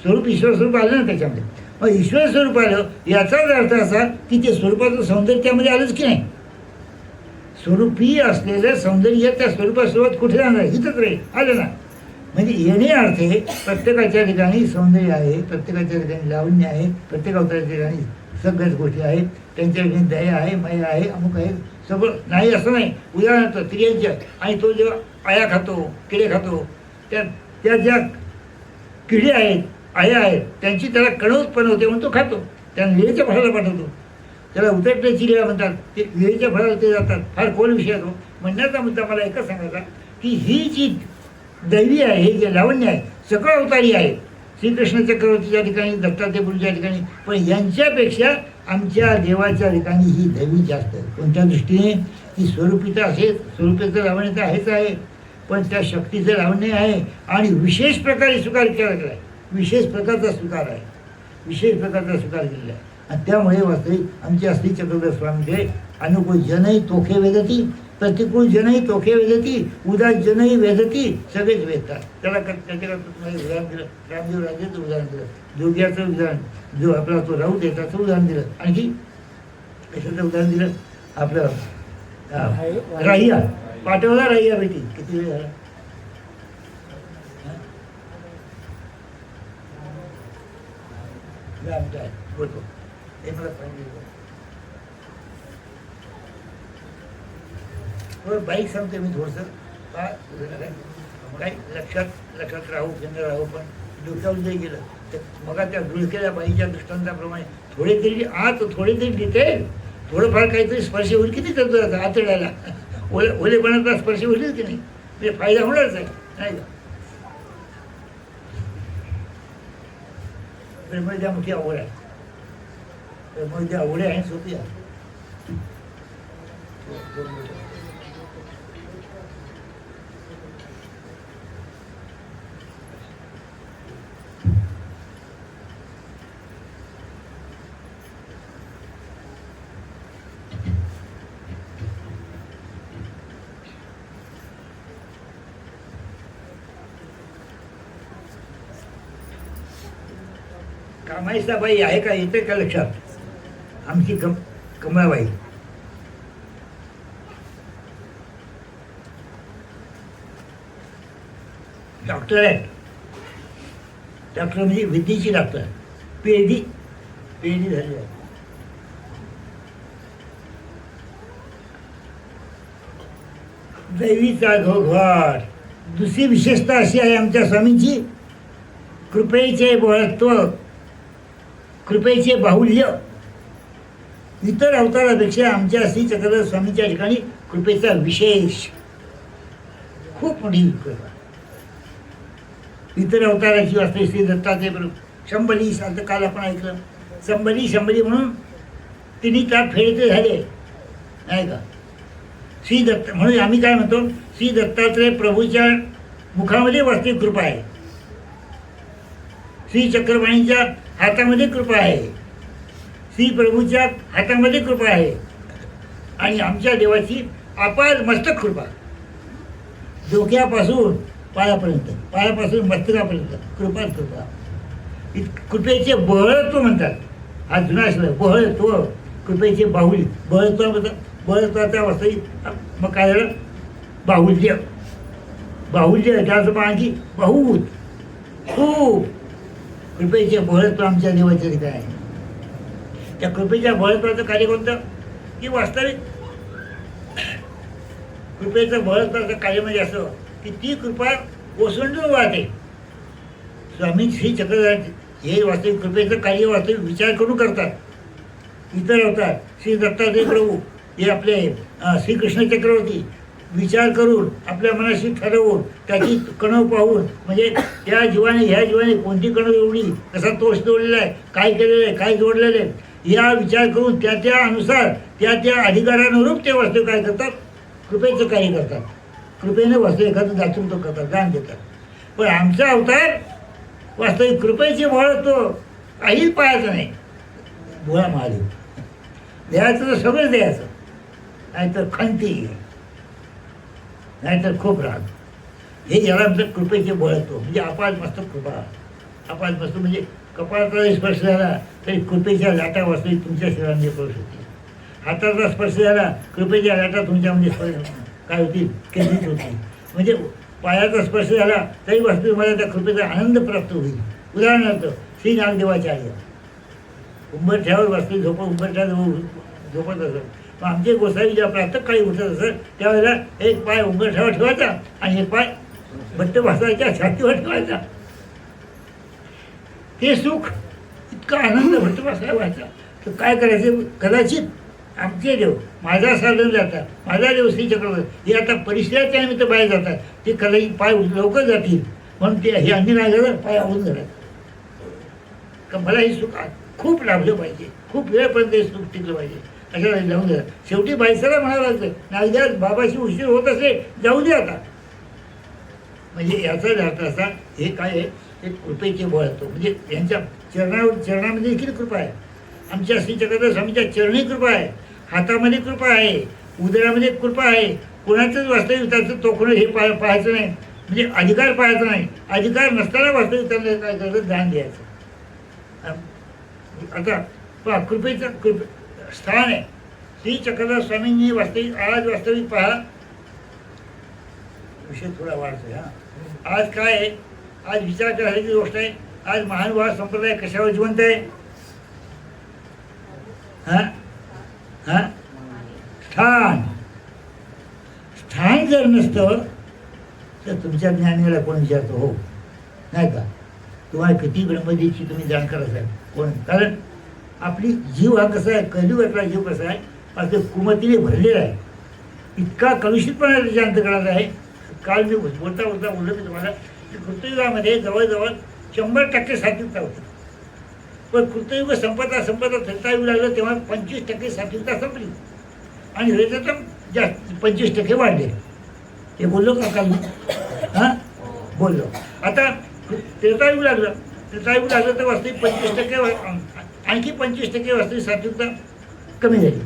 स्वरूप ईश्वर स्वरूप आलं ना त्याच्यामध्ये. मग ईश्वर स्वरूप आलं याचाच अर्थ असा की ते स्वरूपाचं सौंदर्य त्यामध्ये आलंच की नाही? स्वरूपी असलेलं सौंदर्य त्या स्वरूपासोबत कुठे जाणार? इथंच राहील. आलं ना? म्हणजे येणे अर्थ आहे प्रत्येकाच्या ठिकाणी सौंदर्य आहे, प्रत्येकाच्या ठिकाणी लावण्य आहे, प्रत्येक अवताराच्या ठिकाणी सगळ्याच गोष्टी आहेत. त्यांच्या ठिकाणी दया आहे, माया आहे, अमुक आहे, सगळं नाही असं नाही. उदाहरणार्थ स्त्रियांच्या आणि तो जेव्हा आया खातो, किडे खातो, त्या ज्या किडे आहेत, आया आहेत, त्यांची त्याला कण उत्पन्न होते म्हणून तो खातो. त्याला वेळेच्या फळाला पाठवतो. त्याला उतरण्याची लिळा म्हणतात. ते वेळेच्या फळाला ते जातात. फार खोल विषय तो. म्हणण्याचा मुद्दा मला एकच सांगायचा की ही जी दैवी आहे, हे जे लावण्य आहे, सगळं अवतारी आहे. श्रीकृष्ण चक्रवर्तीच्या ठिकाणी, दत्तात्रय गुरूच्या ठिकाणी, पण यांच्यापेक्षा आमच्या देवाच्या ठिकाणी ही दैवी जास्त. कोणत्या दृष्टीने? ही स्वरूपीचं असेल, स्वरूपीचं लावण्य तर आहेच आहे, पण त्या शक्तीचं लावण्य आहे आणि विशेष प्रकारे स्वीकार केला गेला आहे. विशेष प्रकारचा स्वीकार आहे, विशेष प्रकारचा स्वीकार केलेला आहे. आणि त्यामुळे वास्तविक आमच्या श्री चक्रधर स्वामीचे अनुकूल जनही तोखे वेदती प्रतिकूल जनही तोखे वेदती, उदास जनही वेदती, सगळेच वेदतात. त्याच्याकरता तुम्हाला उदाहरण दिलं, रामदेव राजेचं उदाहरण दिलं, जोग्याचं उदाहरण, जो आपला तो राऊत आहे त्याचं उदाहरण दिलं. आणखी कशाचं उदाहरण दिलं? आपलं राहिया, पाठवला राहिया बेटी. किती वेळ झाला? बोलतो हे मला सांगितलं. बाईक सांगते मी थोडंसं काय लक्षात राहू केंद्र राहू, पण डोक्यावर जरी गेलं तर मग त्या डुळकेल्या बाईच्या दृष्टांताप्रमाणे थोडे तरी डिटेल, थोडंफार काहीतरी स्पर्श होईल. किती करतो आता आतड्याला ओलेपणाचा स्पर्श होईल की नाही, म्हणजे फायदा होणारच आहे, नाही का? प्रेमळच्या मोठी आवड आहे, प्रेमळची आवड आहे, सोपी आहे. कामाईसा बाई आहे का, येते का लक्षात? आमची कमळाबाई. डॉक्टर आहेत, डॉक्टर म्हणजे विद्येची डॉक्टर, पीएचडी झाली आहे. दैवीचा घोघाट. दुसरी विशेषता अशी आहे आमच्या स्वामींची, कृपेचे बळत्व, कृपेचे बाहुल्य. इतर अवतारापेक्षा आमच्या श्री चक्रधर स्वामींच्या ठिकाणी कृपेचा विशेष, खूप मोठी कृपा. इतर अवताराची वास्तव श्री दत्ताचे शंभरी सांगतं, काल आपण ऐकलं, शंभरी म्हणून तिन्ही ताप फेडते झाले, नाही का? श्री दत्त म्हणून आम्ही काय म्हणतो, श्री दत्तात्रय प्रभूच्या मुखामध्ये वास्तविक कृपा आहे, श्री चक्रपाणीच्या हातामध्ये कृपा आहे, श्री प्रभूच्या हातामध्ये कृपा आहे, आणि आमच्या देवाची अपार मस्तक कृपा, डोक्यापासून पायापासून मस्तकापर्यंत कृपा. कृपेचे बहळत्व म्हणतात, हा जुना असलं बहळत्व, कृपेचे बाहुल्य. बहळत्वाचा वास्तविक मग काय झालं? बाहुल्य. त्याचं पण आणखी बहुत, खूप कृपेचे बहळत्व आमच्या देवाच्या ठिकाणी आहे. त्या कृपेच्या बहळत्वाचं कार्य कोणतं? की वास्तविक कृपेचं बहळत्वाचं कार्य म्हणजे असं की ती कृपा ओसंडून वाहते. स्वामी श्री चक्रधर हे वास्तविक कृपेचं कार्य वास्तविक विचार करून करतात. इतर अवतार श्री दत्तात्रय प्रभू हे आपले श्रीकृष्ण चक्रवर्ती विचार करून आपल्या मनाशी ठरवून त्याची कणव पाहून, म्हणजे त्या जीवाने ह्या जीवाने कोणती कणव एवढी, कसा तोष जोडलेला आहे, काय केलेलं आहे, काय जोडलेलं आहे, या विचार करून त्या अनुसार त्या अधिकारानुरूप ते वास्तव काय करतात? कृपेचं कार्य करतात. कृपेने वास्तव एखादं दातृत्व करतात, दान देतात. पण आमचा अवतार वास्तविक कृपेचे बळत्व काहीच पाहायचं नाही. भोळा महादेव द्यायचं तर सगळं द्यायचं, नाहीतर खंती, नाहीतर खूप राग. हे याला आमचं कृपेचे बळत्व म्हणजे अपार मस्त कृपा. अपार मस्त म्हणजे कपाळाचा स्पर्श झाला तरी कृपेच्या लाटा वास्तविक तुमच्या शरीरामध्ये पडू शकतील. हाताचा स्पर्श झाला, कृपेच्या लाटा तुमच्यामध्ये काय होतील? केंद्रित होतील. म्हणजे पायाचा स्पर्श झाला तरी वास्तविक मला त्या कृपेचा आनंद प्राप्त होईल. उदाहरणार्थ श्री नागदेवाचार्य उंबरठ्यावर वास्तविक उंबरठ्याजवळ झोपत असत. मग आमचे गोसावी जेव्हा प्रातःकाळी उठत असत त्यावेळेला एक पाय उंबरठ्यावर ठेवायचा आणि एक पाय भट्ट भासाच्या छातीवर ठेवायचा. हे सुख, इतका आनंद भट्ट भासायला व्हायचा. तर काय करायचं? कदाचित आमचे देव माझा साधन जातात, माझा देव श्री चक्रवर्ती हे आता परिसराच्या निमित्त बाहेर जातात, ते कदाचित पाय लवकर जातील म्हणून ते हे अन्य नाही झालं, पाय आवडून झालं का मला हे सुख खूप लाभलं पाहिजे, खूप वेळपर्यंत हे सुख टिकलं पाहिजे, अशा लावून द्या. शेवटी बायसाला म्हणावं लागतं, नाही जर बाबाशी उशीर होत असेल जाऊ दे आता. म्हणजे याचा अर्थ असा, हे काय आहे? हे कृपेचे बळ असतो. म्हणजे यांच्या चरणामध्ये देखील कृपा आहे. आमच्या श्री चक्रधर स्वामीच्या चरणी कृपा आहे, हातामध्ये कृपा आहे, उदरामध्ये कृपा आहे, कोणाचंच वास्तविक त्याचं तो कोणी हे पाहायचं नाही, म्हणजे अधिकार पाहायचा नाही. अधिकार नसताना वास्तविक त्यांना काय करायचं, ध्यान द्यायचं. आता पहा कृपेचं स्थान आहे. श्री चक्रधर स्वामींनी वास्तविक पहा, विषय थोडा वाढतोय. आज काय आहे, आज विचार करायची गोष्ट आहे. आज महानुभाव संप्रदाय कशावर जिवंत आहे? स्थान जर नसतं तर तुमच्या ज्ञानाला कोण विचारतो? हो नाही का? तुम्हाला किती ब्रह्मदेवची तुम्ही जाणकार असाल कोण? कारण आपली जीव हा कसा आहे, कलियुगातला जीव कसा आहे, असं कुमतीने भरलेला आहे. इतका कलुषितपणा त्याच्या अंतकरणात आहे. काल मी बोलता बोललो मी तुम्हाला की कृतयुगामध्ये जवळजवळ 100% सात्विकता होती. पण कृतयुग संपता त्रेतायुग लागलं तेव्हा 25% सात्विकता संपली आणि रजतम जास्त 25% वाढले. हे बोललो का काल? बोललो. आता त्रेतायुग लागलं तर वास्तविक 25% आणखी 25% वास्तविक सात्विकता कमी झाली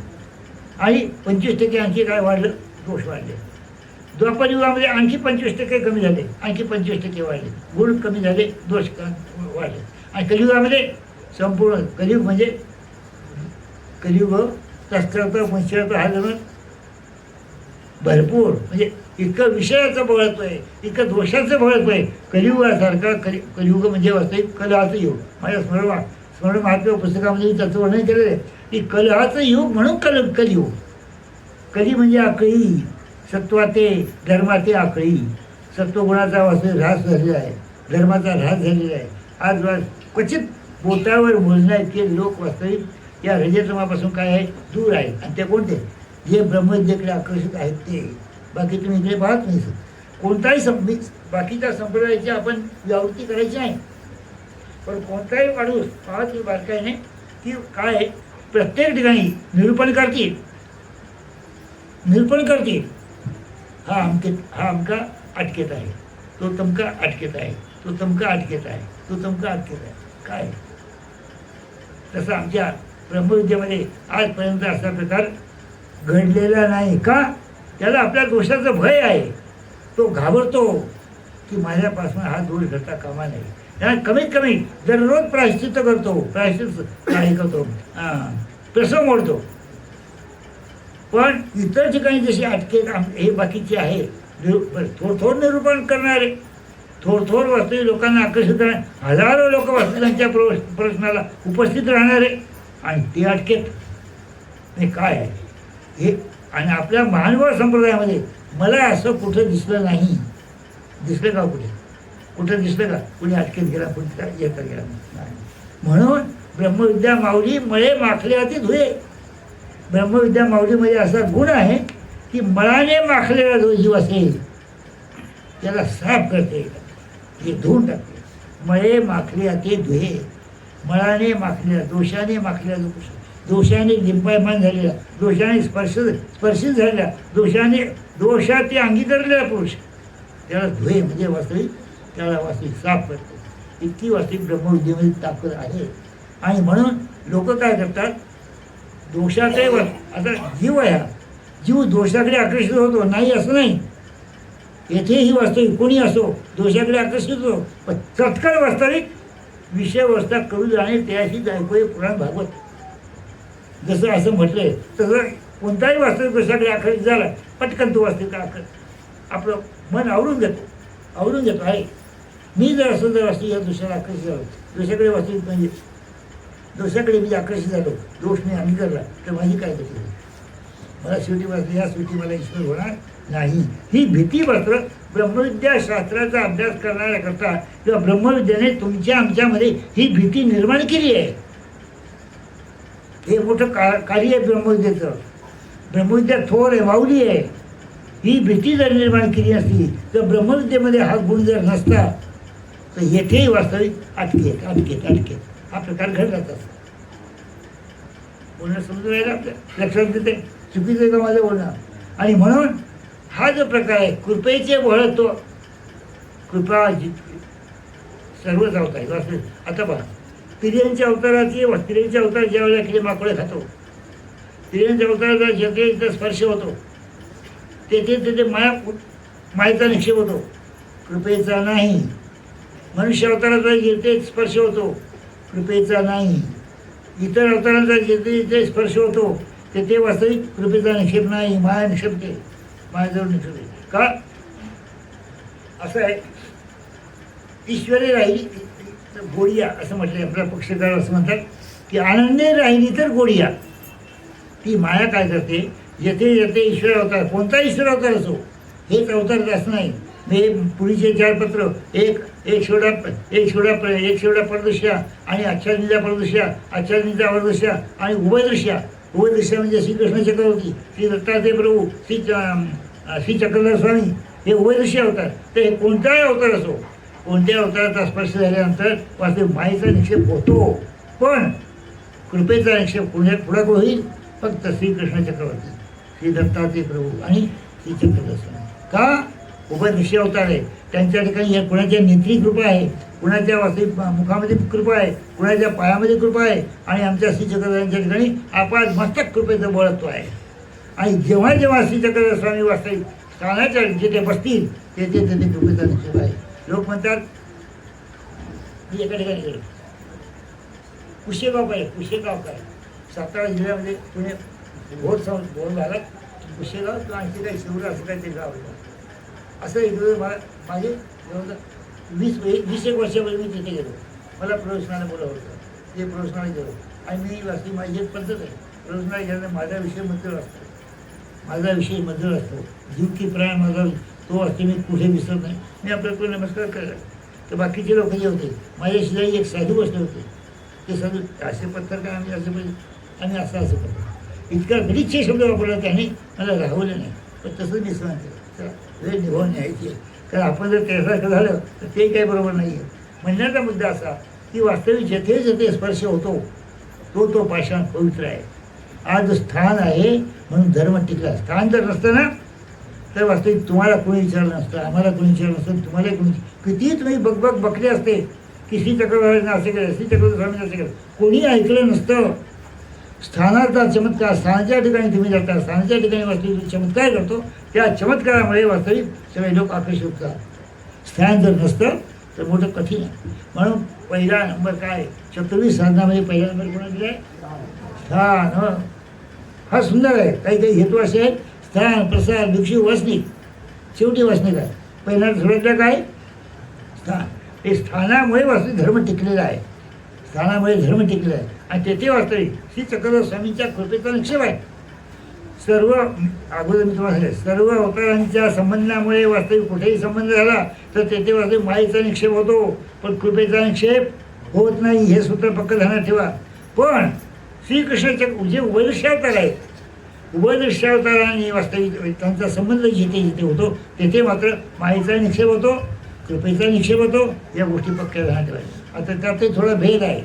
आणि 25% आणखी काय वाढलं? दोष वाढले. द्वापर युगामध्ये आणखी 25% कमी झाले, आणखी 25% वाढले, गुण कमी झाले, दोष वाढले. आणि कलियुगामध्ये संपूर्ण कलियुग म्हणजे कलियुग तस्करता वंशरता हा जण भरपूर, म्हणजे इतकं विषयाचं बळत्व आहे, इतकं दोषाचं बळत्व आहे. कलियुगासारखा कलियुग म्हणजे वास्तविक कलहाचं युग. माझ्या स्मरण महात्म्य पुस्तकामध्ये मी त्याचं वर्णन केलेलं आहे की कलहाचं युग म्हणून कलियुग. कली म्हणजे आकळी, सत्वाते धर्माते आकळी. सत्वगुणाचा वास्तविक ऱ्हास झालेला आहे, धर्माचा ऱ्हास झालेला आहे. आज क्वचित बोटावर मोजण्या इतके लोक वास्तविक या रजतमापासून काय आहे, दूर आहेत. आणि ते कोणते? जे ब्रह्मविद्येकडे आकर्षित आहेत ते. बाकी तुम्ही इकडे पाहत नाही. कोणताही बाकीच्या संप्रदायाची आपण व्यावृत्ती करायची नाही, पण कोणताही माणूस पाहत बारकाईने की काय आहे, प्रत्येक ठिकाणी निरूपण करतील. हा अमका अटकेत आहे, तो तमका अटकेत आहे, तो तमका अटकेत आहे, तो तमका अटकेत आहे. काय तसं आमच्या ब्रह्मविद्येमध्ये आजपर्यंत असा प्रकार घडलेला नाही. का? त्याला आपल्या दोषाचं भय आहे. तो घाबरतो की माझ्यापासून हा दोष घडता कामा नये. त्याला कमीत कमी दररोज प्रायश्चित्त करतो, काय करतो, प्रसव मोडतो. पण इतर ठिकाणी जशी अटकेत हे बाकीचे आहे, थोडं निरूपण करणारे, थोडं वास्तविक लोकांना आकर्षित करणारे, हजारो लोक वास्तविकांच्या प्रश्नाला उपस्थित राहणारे, आणि ते अटकेत नाही. काय आहे हे? आणि आपल्या महानुभाव संप्रदायामध्ये मला असं कुठं दिसलं नाही. दिसलं का? कुठं दिसलं का? कुणी अटकेत गेला, कुणी येता गेला नाही. म्हणून ब्रह्मविद्या माऊली मळे माखले हाती धुये. ब्रह्मविद्या माऊलीमध्ये असा गुण आहे की मळाने माखलेला जो जीव असेल त्याला साफ करते, हे धुवून टाकते. मळे माखले हाती धुये. मळाने माखलेला, दोषाने माखलेला जो पुरुष, दोषाने लिंपायमान झालेला, दोषाने स्पर्शित झालेला, दोषात अंगीकारलेला पुरुष त्याला धुये म्हणजे वास्तविक त्याला वास्तविक साफ करते. इतकी वास्तविक ब्रह्मविद्येमध्ये ताकद आहे. आणि म्हणून लोक काय करतात, दोषाकडे आता जीव आहे, जीव दोषाकडे आकर्षित होतो नाही असं नाही. येथेही वास्तविक कोणी असो दोषाकडे आकर्षित होतो, पण चटकन वास्तविक विषयवस्था करू जाणे त्याशीच ऐकूया पुराण भागवत. जसं असं म्हटलंय तसं कोणताही वास्तविक दोषाकडे आकर्षित झाला पटकन तो वास्तविक आपलं मन आवरून घेतो आहे. मी जर असं या दोषाला आकर्षित झालो, दोषाकडे वास्तविक म्हणजे दोषाकडे मी आकर्षित झालो, दोष मी अंगीकारला, तर माझी काय गती? मला शेवटी मला ईश्वर होणार नाही. ही भीती मात्र ब्रह्मविद्या शास्त्राचा अभ्यास करणाऱ्याकरता किंवा ब्रह्मविद्याने तुमच्या आमच्यामध्ये ही भीती निर्माण केली आहे. हे मोठं कार्य आहे ब्रह्मविद्येचं. ब्रह्मविद्या थोर आहे, माऊली आहे. ही भीती जर निर्माण केली नसती तर ब्रह्मविद्येमध्ये हा गुण जर नसता तर येथेही वास्तविक अटकेत हा प्रकार घडलाच असतो. बोलणं समजून राहिलं आपल्या लक्षात देते, चुकीचं आहे का माझं बोलणं? आणि म्हणून हा जो प्रकार आहे कृपेचे बळत्व, कृपा सर्वच अवतार वास्तविक. आता पहा, तिर्यांच्या अवतार ज्या वेळेला किडे माकोळे खातो, तिर्यांच्या अवताराचा ज्याचा स्पर्श होतो तेथे तेथे मायेचा निक्षेप होतो, कृपेचा नाही. मनुष्य अवताराचा जिथे स्पर्श होतो, कृपेचा नाही. इतर अवतारांचा जिथे स्पर्श होतो तेथे वास्तविक कृपेचा निक्षेप नाही, माया निक्षेपते, मायाजवळ निक्षेपते. का असं आहे? ईश्वरी राहिली तर गोडिया असं म्हटलं. आपला पक्षकार असं म्हणतात की आनंदे राहिली तर गोडिया. ती माया काय करते, येथे येथे ईश्वर अवतार, कोणता ईश्वर अवतार असो, हेच अवतार असं नाही. हे पुढीचे 4 पत्र, एक शेवडा परदृश्या आणि आच्छादनीचा परदृश्या, आच्छादनीचा अवरदृश्या आणि उभयदृश्या. उभयदृश्या म्हणजे श्रीकृष्ण चक्रवर्ती, श्री दत्तात्रय प्रभू, श्री चक्रधर स्वामी, हे उभयदृश्य अवतार. तर हे कोणताही अवतार असो, कोणत्या अवताराचा स्पर्श झाल्यानंतर वास्तविक मायेचा निक्षेप होतो, पण कृपेचा निक्षेप पुढे होईल फक्त श्रीकृष्ण चक्रवर्ती, श्री दत्तात्रय प्रभू आणि श्री चक्रधर स्वामी. का? उभयदृश्य अवतार आहे. त्यांच्या ठिकाणी कुणाच्या नेत्री कृपा आहे, कुणाच्या वास्तविक मुखामध्ये कृपा आहे, कुणाच्या पायामध्ये कृपा आहे, आणि आमच्या श्री चक्रधरांच्या ठिकाणी अपार मस्तक कृपेचं बळत्व आहे. आणि जेव्हा जेव्हा श्री चक्रधर स्वामी वास्तविक स्थानाच्या जिथे बसतील तेथे तेथे कृपेचा निक्षेप आहे. लोक म्हणतात मी एका ठिकाणी गेलो, कुशेगाव काय सातारा जिल्ह्यामध्ये पुणे भोर झाला, कुशेगाव किंवा आणखी काही शिवरा असं काही ते गाव आहे. असं इकडे माझे जवळजवळ 20-21 वर्षापूर्वी मी तिथे गेलो. मला प्रवचनाला बोलावं होतं, ते प्रवचनाला गेलो. आणि मी वास्तविक माझी एक पद्धत आहे, प्रवचनाला गेल्याने माझा विषय मंजूर असतो, माझा विषय मंजूर असतो. जीव की प्राण माझा तो असते, मी कुठे विसरत नाही. मी आपल्याकडे नमस्कार केला तर बाकीचे लोक जे होते माझ्या शेजारी एक साधू बसले होते. ते साधू असे पत्थर काय आम्ही असं पाहिजे, आम्ही असं करतो. इतका गलिच्छ शब्द वापरला त्याने, मला राहवलं नाही. पण तसंच मी सहन केलं. चला वेळ निभावून न्यायची आहे, कारण आपण जर त्यासारखं झालं तर ते काही बरोबर नाही आहे. म्हणण्याचा मुद्दा असा की वास्तविक जेथे जेथे स्पर्श होतो तो पाषाण पवित्र आहे. आज स्थान आहे म्हणून धर्म टिकला. स्थान जर नसतं ना तर वास्तविक तुम्हाला कोणी विचारलं नसतं, आम्हाला कोणी विचारलं नसतं, तुम्हाला कोणी कितीही तुम्ही बघले असते की श्री चक्रवर्तींना असे केलं, श्री चक्रवर्ती स्वामींना असे केलं, कोणी ऐकलं नसतं. स्थानाचा चमत्कार, स्थानाच्या ठिकाणी तुम्ही जाता, स्थानाच्या ठिकाणी वास्तविक चमत्कार करतो, त्या चमत्कारामुळे वास्तविक सगळे लोक आकर्षित होतात. स्थान जर नसतं तर मोठं कठीण आहे. म्हणून पहिला नंबर काय, चतुर्विध साधनामध्ये पहिला नंबर कोणा दिला आहे? स्थान. हा सुंदर आहे. काही काही हेतू असे आहेत, स्थान, प्रसाद, भिक्षू, वसनिक. शेवटी वसनिक आहे. पहिला थोडं काय स्थान. हे स्थानामुळे वास्तविक धर्म टिकलेला आहे, स्थानामुळे धर्म टिकलेला आहे. आणि तेथे वास्तविक श्री चक्रधर स्वामींच्या कृपेचा निक्षेप आहे. सर्व अगोदर मी तुम्हाला सांगितलं, सर्व अवतारांच्या संबंधामुळे वास्तविक कुठेही संबंध झाला तर तेथे वास्तविक मायेचा निक्षेप होतो, पण कृपेचा निक्षेप होत नाही. हे सूत्र पक्क ध्यानात ठेवा. पण श्रीकृष्णाच्या जे उभयदृश्य अवतार आहेत, उभयदृश्य अवतारांनी वास्तविक त्यांचा संबंध जिथे जिथे होतो तेथे मात्र मायेचा निक्षेप होतो, कृपेचा निक्षेप होतो. या गोष्टी पक्क्या ध्यानात ठेवायच्या. आता त्यात थोडा भेद आहे,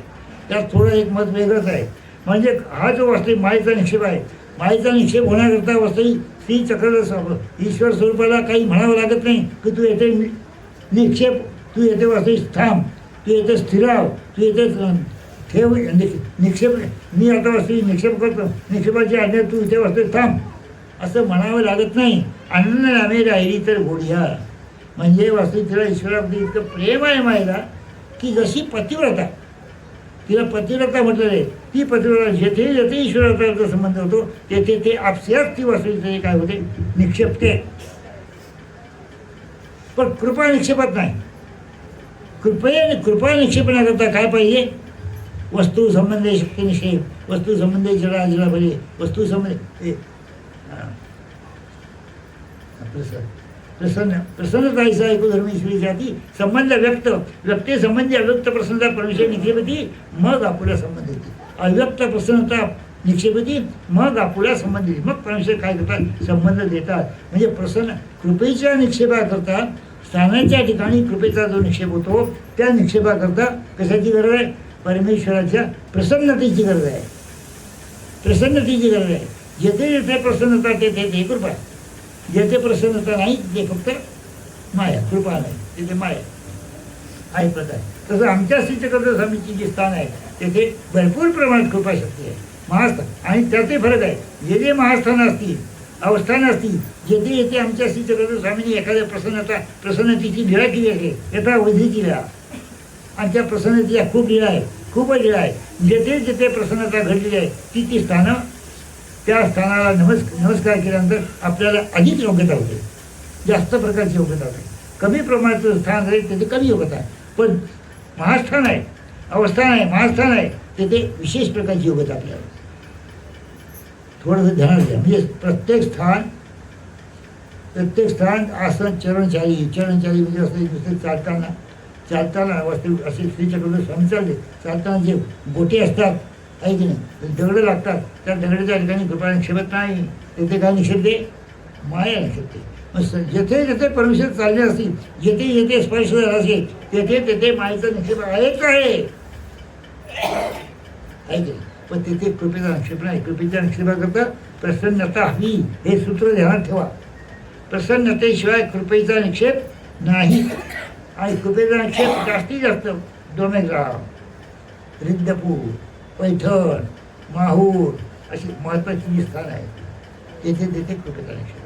त्यात थोडं एक मत वेगळंच आहे. म्हणजे हा जो वास्तविक मायेचा निक्षेप आहे, मायेचा निक्षेप होण्याकरता वास्तविक श्री चक्रधर ईश्वर स्वरूपाला काही म्हणावं लागत नाही की तू येथे निक्षेप, तू येथे वास्तविक थांब, तू येथे स्थिराव, तू येथे ठेव निक्षेप. मी आता वास्तविक निक्षेप करतो, निक्षेपाची आज्ञा तू इथे वास्तविक थांब असं म्हणावं लागत नाही. आनंद नामे राहिली तर गोडिया. म्हणजे वास्तविक तिला ईश्वराबद्दल इतकं प्रेम आहे मायेला की जशी पतिव्रता, तिला पतिव्रता म्हटलेलं आहे, ती पतिव्रता जेथे जेथे ईश्वराचा संबंध होतो तेथे ते आपसेच ती वास्तविक काय होते, निक्षेपते. पण कृपा निक्षेपात नाही. कृपा निक्षेपण्याकरता काय पाहिजे? वस्तू संबंधे शक्ती निक्षेप, वस्तू संबंधे जडा जडा भले, वस्तू संबंधे प्रसन्नता ऐसा ऐकू धर्मेश्वरी जाती. संबंध व्यक्ती संबंधी अव्यक्त प्रसन्नता परमेश्वर निक्षेपती, मग आपुला संबंध येते. अव्यक्त प्रसन्नता निक्षेपती, मग आपुला संबंध येते. मग परमेश्वर काय करतात? संबंध देतात. म्हणजे प्रसन्न कृपेच्या निक्षेपाकरता स्थानाच्या ठिकाणी कृपेचा जो निक्षेप होतो त्या निक्षेपाकरता कशाची गरज आहे? परमेश्वराच्या प्रसन्नतेची गरज आहे, प्रसन्नतेची गरज आहे. जेथे जेथे प्रसन्नता तेथे ते कृपा, जेथे प्रसन्नता नाही ते फक्त माया, कृपा नाही, तिथे माया आहे प्रकार. तसं आमच्या श्री चक्रधर स्वामीची जी स्थान आहे तेथे भरपूर प्रमाणात कृपाशक्ती आहे, महास्थान. आणि त्याचे फरक आहे, जे जे महास्थान असतील अवस्थानं असती जेथे येथे आमच्या श्री चक्रवर्ती स्वामींनी एखाद्या प्रसन्नतेची लीळा केली आहे, यथा वैधीची लीळा, आणि त्या प्रसन्नतेच्या खूप लीळा आहे, खूपच लीळा आहे. जेथे जेथे प्रसन्नता घडलेली आहे ती स्थानं, त्या स्थानाला नमस्कार केल्यानंतर आपल्याला अधिक योग्यता होते, जास्त प्रकारची योग्यता होते. कमी प्रमाणाचं स्थान आहे तिथे कमी योग्यता आहे, पण महास्थान आहे, अवस्थान आहे, महास्थान आहे तिथे विशेष प्रकारची योग्यता आपल्याला. थोडंसं ध्यानात घ्या. म्हणजे प्रत्येक स्थान आसन चरणचाली म्हणजे असं नुसते चालताना वास्तविक असे श्री चक्रवर्ती स्वामी चालले, चालताना जे गोटे असतात आहे की नाही, दगडं लागतात, त्या दगडाच्या ठिकाणी कृपा निक्षेपत नाही, तेथे काय निक्षेपते? माया निक्षेपते. मग जेथे जेथे परमेश्वर चालले असतील, जेथे जेथे स्पर्श झाला असेल तेथे तेथे मायेचा निक्षेप आहेच आहे की नाही. पण तेथे कृपेचा निक्षेप नाही. कृपेच्या निक्षेपाकरता प्रसन्नता हवी, हे सूत्र ध्यानात ठेवा. प्रसन्नतेशिवाय कृपेचा निक्षेप नाही. आणि कृपेचा निक्षेप जास्तीत जास्त डोमेग्राम, रिद्धपूर, पैठण, माहूर अशी महत्त्वाची जी स्थान आहेत तेथे तेथे कृपेचा निक्षेप.